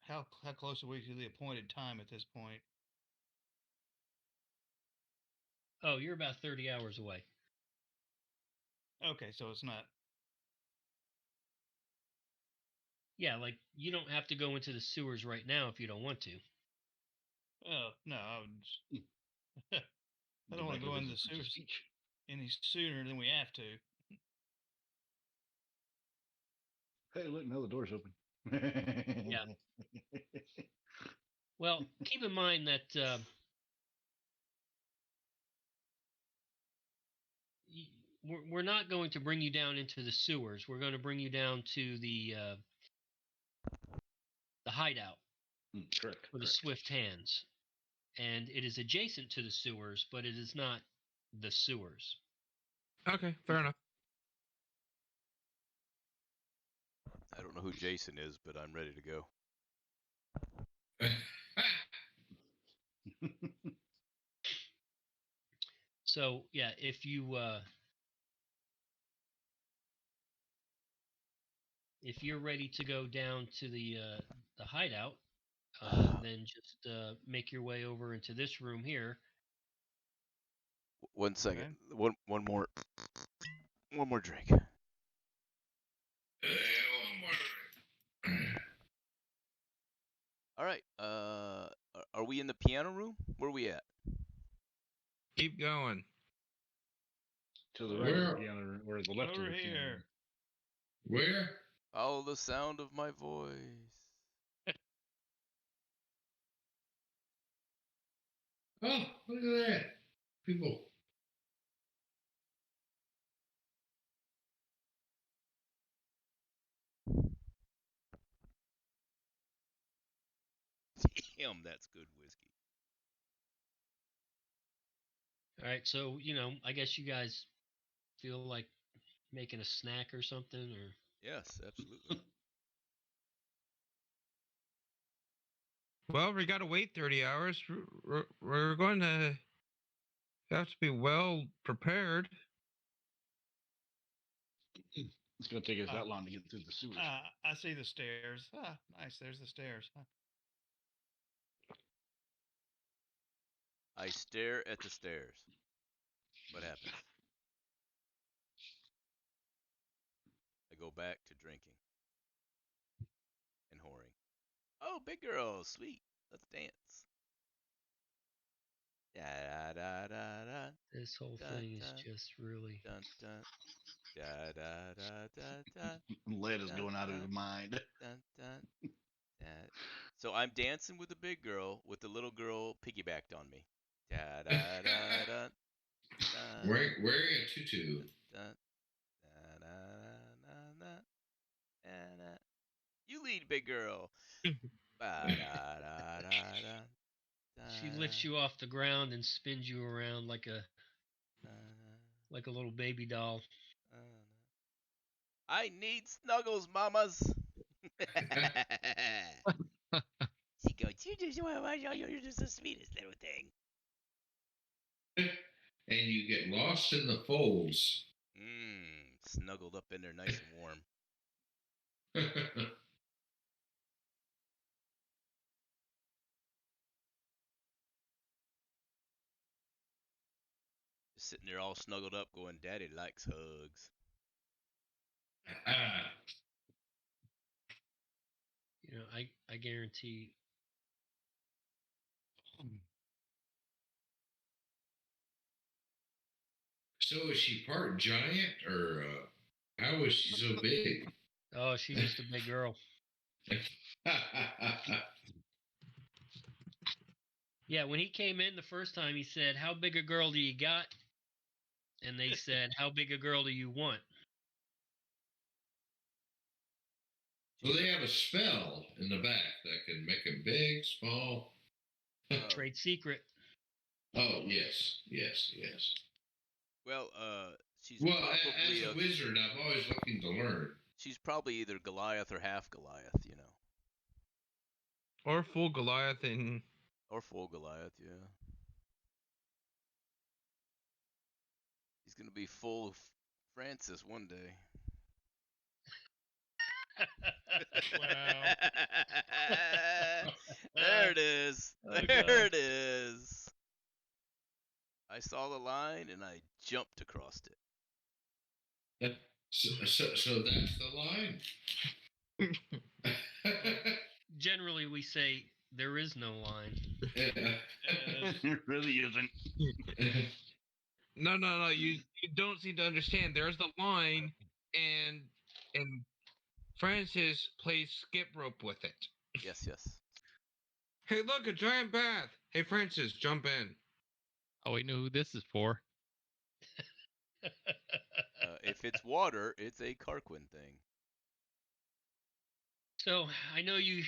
How close are we to the appointed time at this point? Oh, you're about 30 hours away. Okay, so it's not. Yeah, like you don't have to go into the sewers right now if you don't want to. Oh no, I don't want to go into the sewers any sooner than we have to. Hey, look, now the door's open. Yeah. Well, keep in mind that we're not going to bring you down into the sewers. We're going to bring you down to the hideout. Correct. For the swift hands. And it is adjacent to the sewers, but it is not the sewers. Okay, fair enough. I don't know who Jason is, but I'm ready to go. So yeah, if you're ready to go down to the hideout, then just make your way over into this room here. 1 second. Okay. One more drink. All right. Are we in the piano room? Where are we at? Keep going. To the right of the piano room, or the left over of the piano room. Where? Follow the sound of my voice. Oh, look at that. People. Damn, that's good whiskey. All right, so I guess you guys feel like making a snack or something, or yes, absolutely. Well, we got to wait 30 hours. We're going to have to be well prepared. It's going to take us that long to get through the sewers. I see the stairs. Nice. There's the stairs. I stare at the stairs. What happens? I go back to drinking and whoring. Oh, big girl, sweet. Let's dance. Da, da, da, da, This whole dun, thing is dun, just really. dun, dun, da, da, da, da, da, Led is dun, going out of his dun, mind. dun, dun, dun. So I'm dancing with the big girl, with the little girl piggybacked on me. Da, da, da, da, da, Wearing a tutu. da, da, da, da, da, da, da. You lead, big girl. Ba, da, da, da, da, She lifts you off the ground and spins you around like a little baby doll. I need snuggles, mamas. She goes, you're just the sweetest little thing. And you get lost in the folds. Snuggled up in there nice and warm. Just sitting there all snuggled up going, Daddy likes hugs. You know, I guarantee. So is she part giant, or how is she so big? Oh, she's just a big girl. Yeah, when he came in the first time, he said, "How big a girl do you got?" And they said, "How big a girl do you want?" So they have a spell in the back that can make them big, small. Trade secret. Oh, yes. Well, she's Well, probably as a wizard, I'm always looking to learn. She's probably either Goliath or half Goliath, you know. Or full Goliath and. Or full Goliath, yeah. He's gonna be full of Francis one day. Wow. There it is. Oh, there God. it is. I saw the line and I jumped across it. So that's the line. Generally, we say there is no line. It really isn't. No. You don't seem to understand. There's the line, and Francis plays skip rope with it. Yes. Hey, look, a giant bath. Hey, Francis, jump in. Oh, we know who this is for. If it's water, it's a Carquin thing. So I know you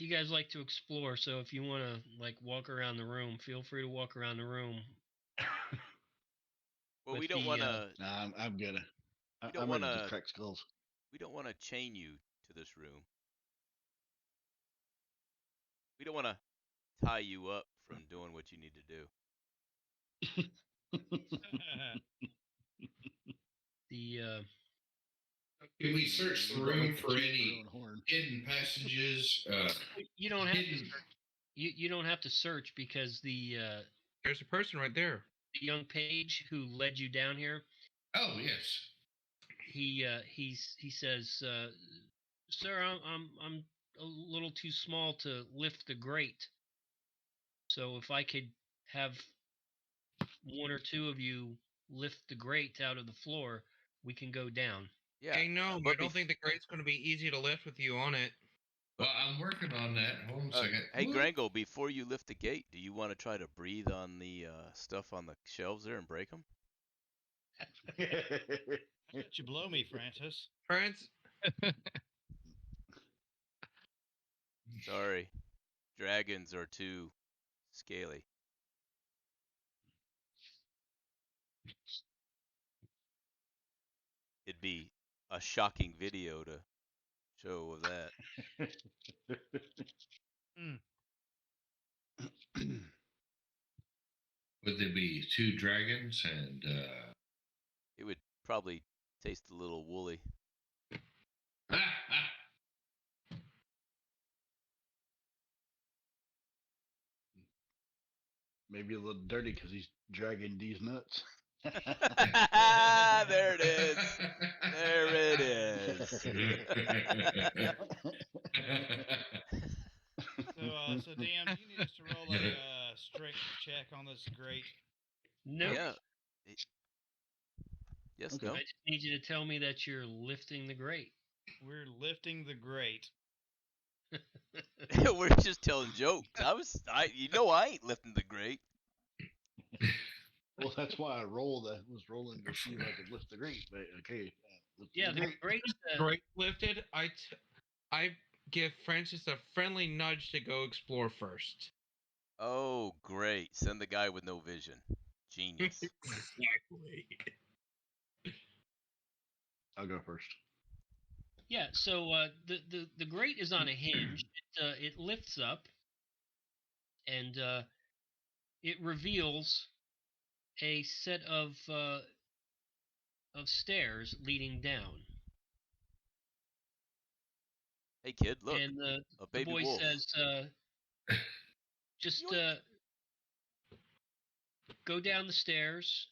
guys like to explore. So if you want to walk around the room, feel free to walk around the room. Well, we don't want to. Nah, I'm good. don't I'm ready wanna- to crack skulls. We don't want to chain you to this room. We don't want to tie you up from doing what you need to do. Can we search the room for any hidden passages? You don't have to. You don't have to search because there's a person right there. The young page who led you down here. Oh yes. He says, "Sir, I'm a little too small to lift the grate. So if I could have one or two of you lift the grate out of the floor, we can go down." Yeah. Hey, no, I don't think the grate's going to be easy to lift with you on it. Well, I'm working on that. Hold on a second. Hey, Grangle, before you lift the gate, do you want to try to breathe on the stuff on the shelves there and break them? How about you blow me, Francis? Sorry. Dragons are too scaly. It'd be a shocking video to show of that. Would there be two dragons and It would probably taste a little woolly. Maybe a little dirty because he's dragging these nuts. There it is. There it is. So, DM, do you need us to roll a strength check on this grate? Nope. Yeah. Yes, Okay. no. I just need you to tell me that you're lifting the grate. We're lifting the grate. We're just telling jokes. I ain't lifting the grate. Well, that's why I was rolling to see if I could lift the grate. But okay. Yeah, the grate. Grate lifted. I give Francis a friendly nudge to go explore first. Oh, great. Send the guy with no vision. Genius. Exactly. I'll go first. Yeah, so the grate is on a hinge. It lifts up, and it reveals a set of stairs leading down. Hey, kid, look. And A the baby boy wolf. says, just Yoink. go down the stairs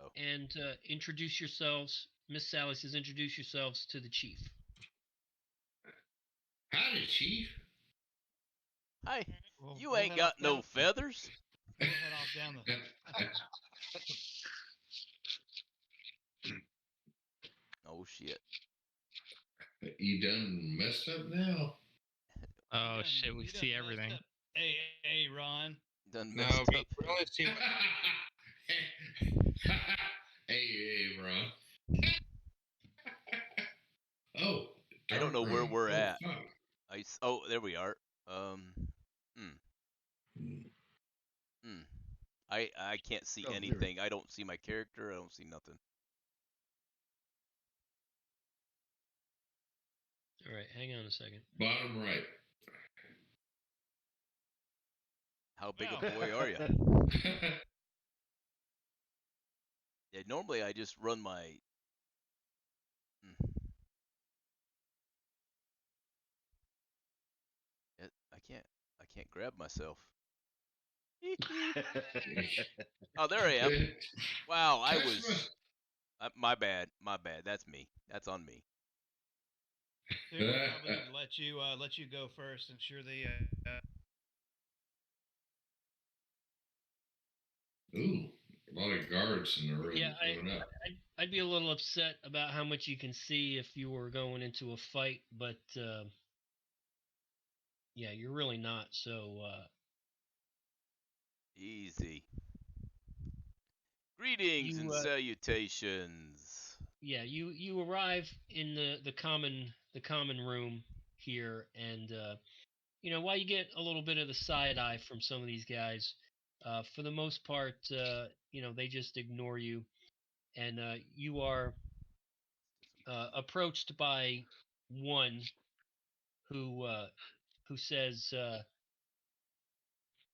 Oh. and introduce yourselves. Miss Sally says, introduce yourselves to the chief. Howdy, Chief. Hi. We'll ain't head got off no down- feathers. We'll head off down the. Oh, shit. You done messed up now. Oh You shit, done- we you done see messed everything. up. Hey, Ron. Done No, messed we up. really see what hey, bro. Oh, I don't know dark where room. we're Oh, at. fuck. There we are. I can't see Oh, anything. I don't see my character. I don't see nothing. All right, hang on a second. Bottom right. How big a Well. boy are you? Yeah, normally I just run my. I can't grab myself. Oh, there I am. Wow, I was. My bad. My bad. That's me. That's on me. Dude, we probably need to let you go first since you're the. Ooh, a lot of guards in the room. Yeah, Going up. I'd be a little upset about how much you can see if you were going into a fight, but yeah, you're really not. So Easy. Greetings and salutations. yeah, you arrive in the common room here, and while you get a little bit of the side eye from some of these guys, for the most part, they just ignore you, and you are approached by one who says,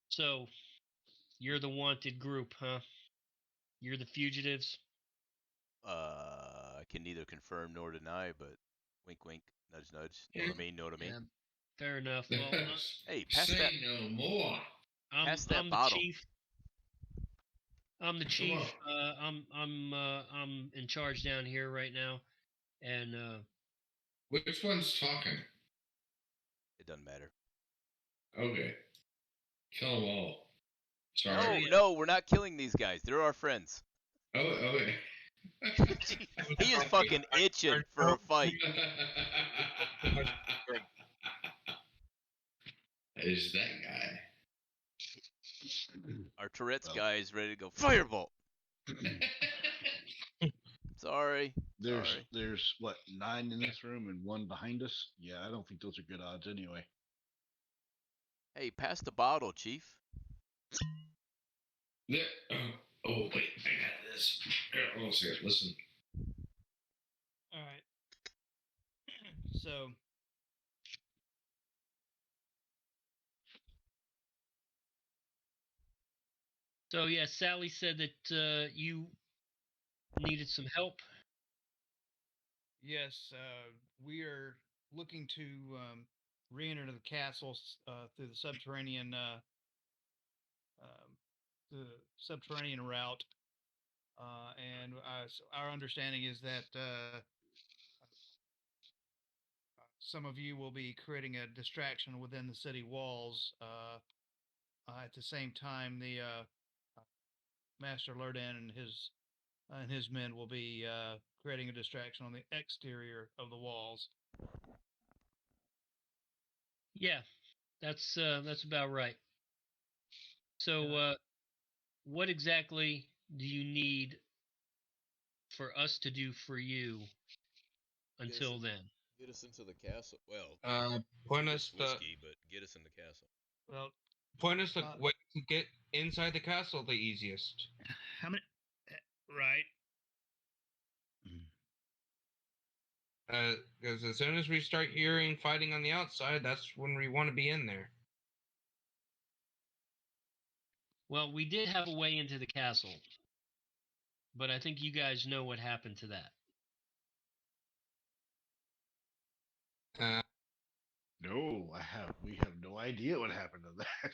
"So you're the wanted group, huh? You're the fugitives." I can neither confirm nor deny, but wink, wink, nudge, nudge. Know what I mean? Know what I mean? Yeah, fair enough. Well, hey, pass Say that. no more. Pass that I'm bottle. the chief. I'm the chief. I'm in charge down here right now, and Which one's talking? It doesn't matter. Okay. Kill them all. Sorry. No, we're not killing these guys. They're our friends. Oh, okay. He is fucking itching for a fight. Is that guy? Our Tourette's guy is ready to go firebolt. Sorry. There's what, 9 in this room and 1 behind us? Yeah, I don't think those are good odds anyway. Hey, pass the bottle, Chief. There. Oh, wait, I got this. Here, hold on a second. Listen. All right. So. So yeah, Sally said that you needed some help. Yes, we are looking to re-enter the castle through the subterranean route, and our understanding is that some of you will be creating a distraction within the city walls at the same time, the Master Lurdan and his men will be creating a distraction on the exterior of the walls. Yeah, that's about right. So, what exactly do you need for us to do for you until then? Get us into the castle. Well, point give us us whiskey, but get us in the castle. Well, point us the way to get inside the castle the easiest. how many? Right. Because as soon as we start hearing fighting on the outside, that's when we want to be in there. Well, we did have a way into the castle, but I think you guys know what happened to that. No, we have no idea what happened to that.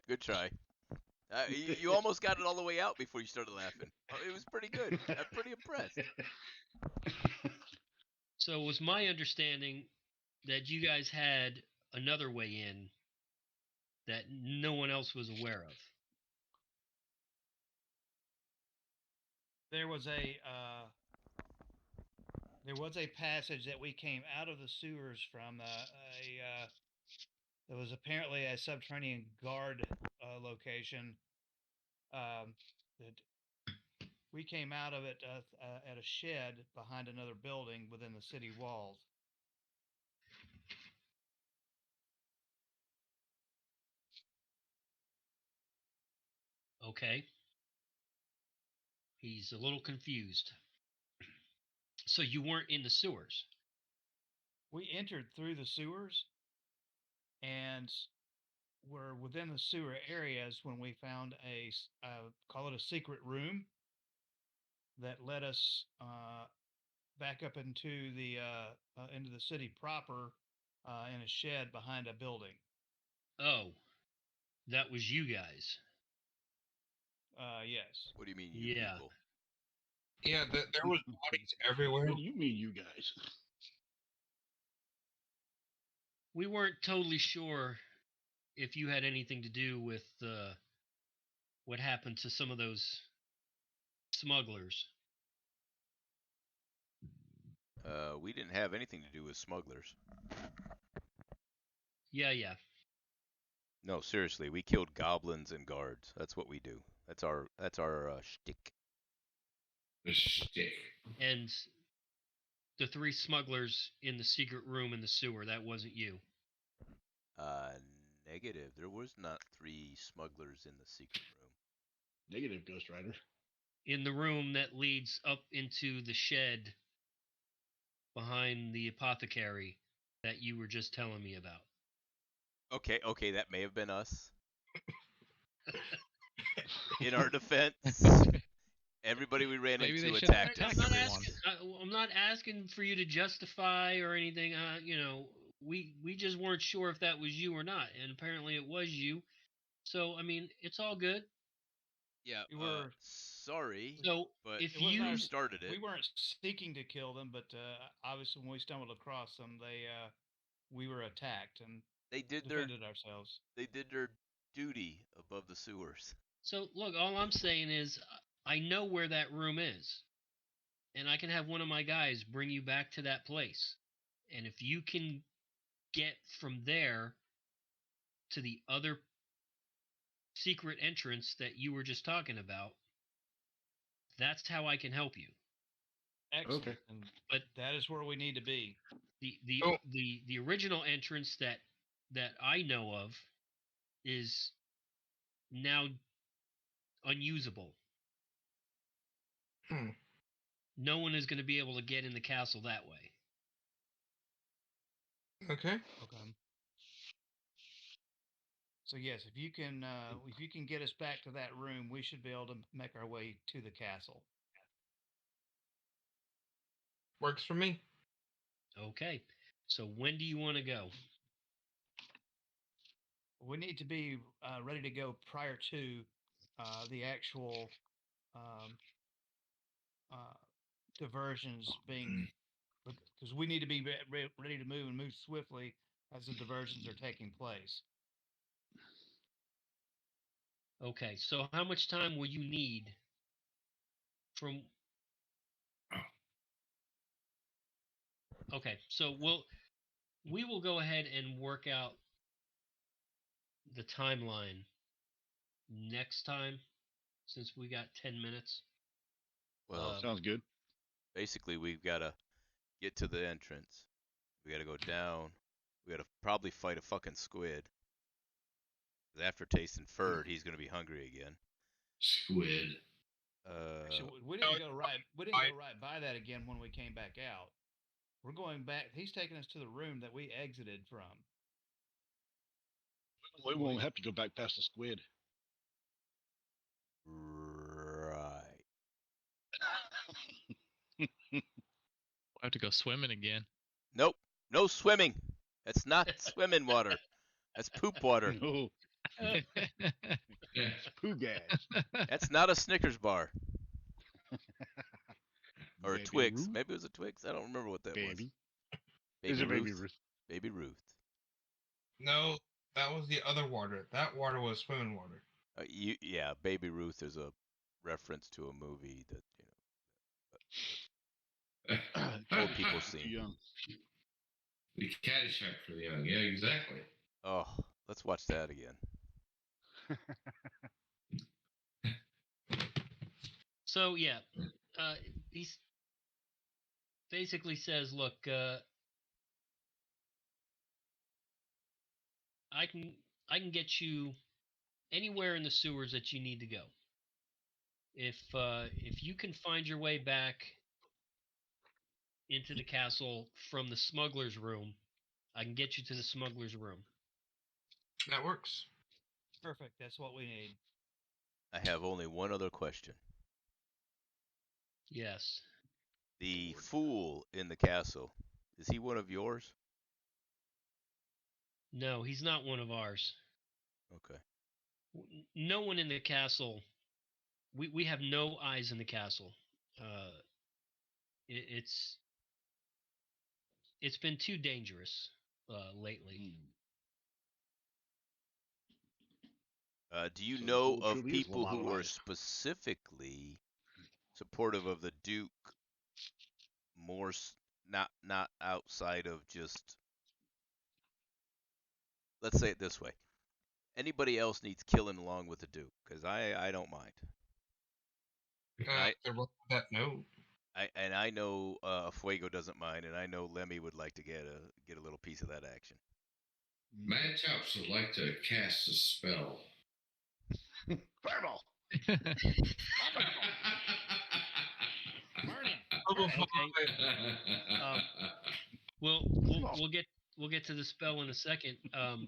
Good try. You almost got it all the way out before you started laughing. It was pretty good. I'm pretty impressed. So it was my understanding that you guys had another way in that no one else was aware of. There was a passage that we came out of the sewers from. There was apparently a subterranean guard location. That we came out of it at a shed behind another building within the city walls. Okay. He's a little confused. So you weren't in the sewers? We entered through the sewers and were within the sewer areas when we found call it a secret room that led us back up into the city proper in a shed behind a building. Oh, that was you guys. Yes. What do you mean, you people? Yeah, there was bodies everywhere. What do you mean, you guys? We weren't totally sure if you had anything to do with what happened to some of those smugglers. We didn't have anything to do with smugglers. Yeah. No, seriously, we killed goblins and guards. That's what we do. That's our shtick. The shtick. And the 3 smugglers in the secret room in the sewer, that wasn't you. Negative. There was not 3 smugglers in the secret room. Negative, Ghost Rider. In the room that leads up into the shed behind the apothecary that you were just telling me about. Okay, that may have been us. In our defense, everybody we ran into attacked us. I'm not asking for you to justify or anything. We just weren't sure if that was you or not, and apparently it was you. So I mean, it's all good. Yeah. Sorry. So but if you started it, we weren't seeking to kill them, but obviously when we stumbled across them, we were attacked and they defended ourselves. They did their duty above the sewers. So look, all I'm saying is I know where that room is, and I can have one of my guys bring you back to that place. And if you can get from there to the other secret entrance that you were just talking about, that's how I can help you. Excellent. Okay. But that is where we need to be. The original entrance that I know of is now unusable. No one is going to be able to get in the castle that way. Okay. So yes, if you can get us back to that room, we should be able to make our way to the castle. Works for me. Okay. So when do you want to go? We need to be ready to go prior to the actual diversions being, because we need to be ready to move and move swiftly as the diversions are taking place. Okay, so how much time will you need from... Okay, so we will go ahead and work out the timeline next time, since we got 10 minutes. Well, sounds good. Basically, we've got to get to the entrance. We got to go down. We got to probably fight a fucking squid. 'Cause after tasting fur, he's going to be hungry again. Squid. Actually, we didn't go right. We didn't go right by that again when we came back out. We're going back. He's taking us to the room that we exited from. We won't have to go back past the squid. Right. We'll have to go swimming again. Nope. No swimming. That's not swimming water. That's poop water. No, it's poo gas. That's not a Snickers bar. Or a Baby Twix. Ruth? Maybe it was a Twix. I don't remember what that Baby. was. Is it Baby Ruth? Ruth? Baby Ruth. No, that was the other water. That water was swimming water. Yeah, Baby Ruth is a reference to a movie that, old people Too seen. young. The Caddyshack for the young. Yeah, exactly. Oh, let's watch that again. So yeah, he basically says, "Look, I can get you anywhere in the sewers that you need to go. If you can find your way back into the castle from the smuggler's room, I can get you to the smuggler's room." That works. Perfect. That's what we need. I have only one other question. Yes. The fool in the castle, is he one of yours? No, he's not one of ours. Okay. No one in the castle. We have no eyes in the castle. It's been too dangerous lately. Do you So the know fool of truly is people who are Lamont. specifically supportive of the Duke, more not outside of just, let's say it this way, anybody else needs killing along with the Duke, because I don't mind. That no. I know Fuego doesn't mind, and I know Lemmy would like to get a little piece of that action. Mad Chops would like to cast a spell. Fireball. We'll get to the spell in a second. But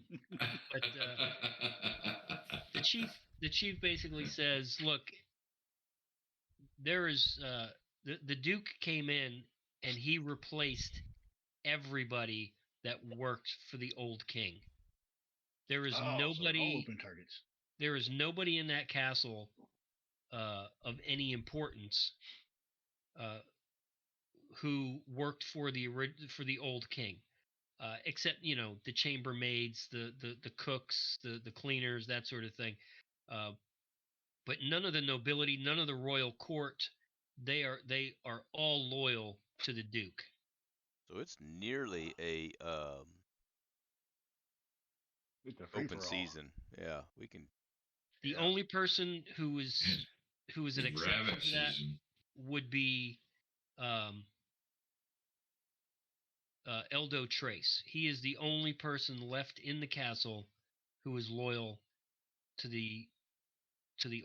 the chief basically says, "Look, there is the Duke came in and he replaced everybody that worked for the old king. There is nobody. So open targets. There is nobody in that castle of any importance who worked for the old king, except the chambermaids, the cooks, the cleaners, that sort of thing. But none of the nobility, none of the royal court. They are all loyal to the Duke. So it's nearly a open season. Yeah, we can. The only person who is an exception to that would be Eldo Trace. He is the only person left in the castle who is loyal to the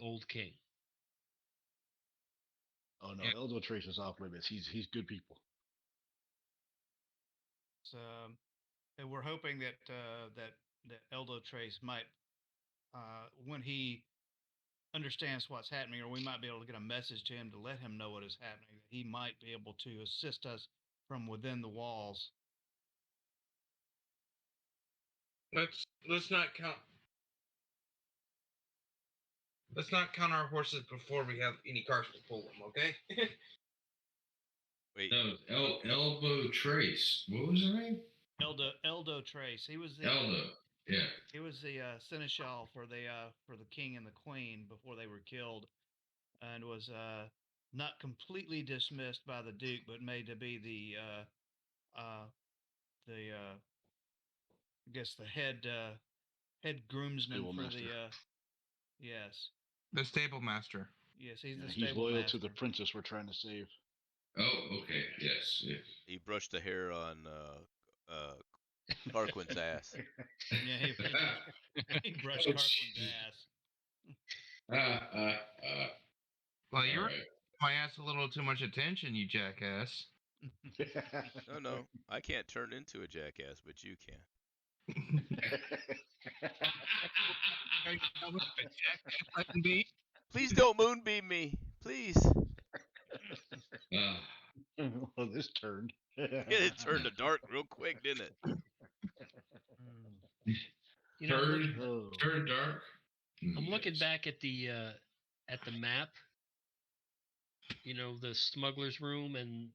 old king. Oh no, Eldo Trace is off limits. He's good people. So, and we're hoping that that Eldo Trace might, when he understands what's happening, or we might be able to get a message to him to let him know what is happening, that he might be able to assist us from within the walls. Let's not count. Let's not count our horses before we have any cars to pull them. Okay. Wait. No, Elbow Trace. What was her name? Eldo Trace. He was the Eldo. Yeah. He was the seneschal for the king and the queen before they were killed, and was not completely dismissed by the duke, but made to be the I guess the head groomsman Stable for master. the yes. The stable master. Yes, he's the He's stable loyal master. to the princess we're trying to save. Oh, okay. Yes. Yes. He brushed the hair on Tarquin's ass. Yeah, he brushed Oh, Tarquin's jeez. ass. Well, you're All right. my ass a little too much attention, you jackass. No, I can't turn into a jackass, but you can. Are you know what a jackass I can be? Please don't moonbeam me, please. Well, this turned. It turned to dark real quick, didn't it? You know, Turn dark. I'm looking back at the map. You know, the smuggler's room and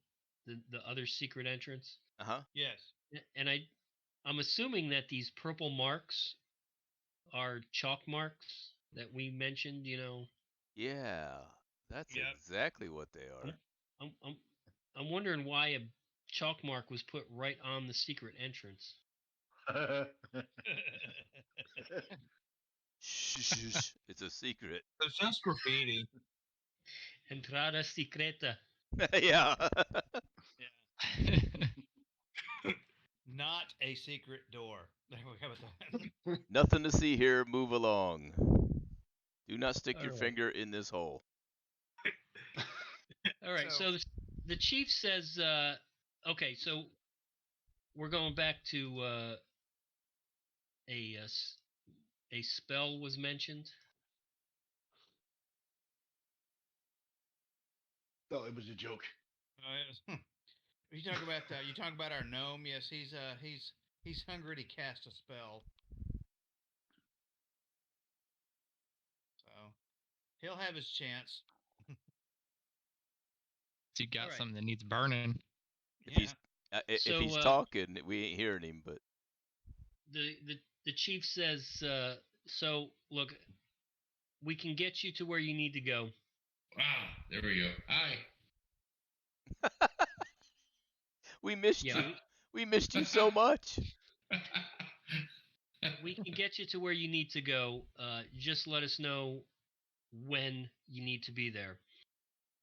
the other secret entrance. Yes. And I'm assuming that these purple marks are chalk marks that we mentioned. You know. Yeah, that's exactly what they are. I'm wondering why a chalk mark was put right on the secret entrance. Shh, it's a secret. It's just graffiti. Entrada secreta. Yeah. Not a secret door. There we go with that. Nothing to see here. Move along. Do not stick your right. finger in this hole. All right. So the chief says, okay, so we're going back to a spell was mentioned. Oh, it was a joke. You talk about our gnome. Yes, he's hungry to cast a spell. So he'll have his chance. You got something that needs burning. If he's talking, we ain't hearing him. But the chief says, so look, we can get you to where you need to go. There we go. Hi. We missed you. We missed you so much. We can get you to where you need to go. Just let us know when you need to be there.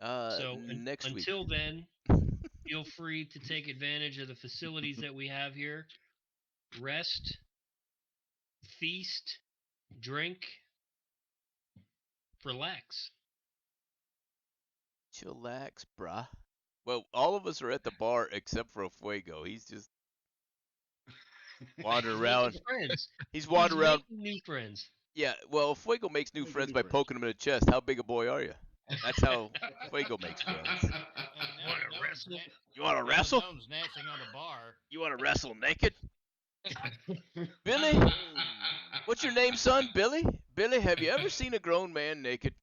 So next week. Until then, feel free to take advantage of the facilities that we have here. Rest, feast, drink, relax. Chillax, bruh. Well, all of us are at the bar except for Fuego. He's just wandering around. He's wandering around. Making new friends. Yeah, well, Fuego makes new friends by poking him in the chest. How big a boy are you? That's how Fuego makes friends. You want to wrestle? Gnome's dancing on the bar. You want to wrestle naked? Billy? What's your name, son? Billy? Billy, have you ever seen a grown man naked?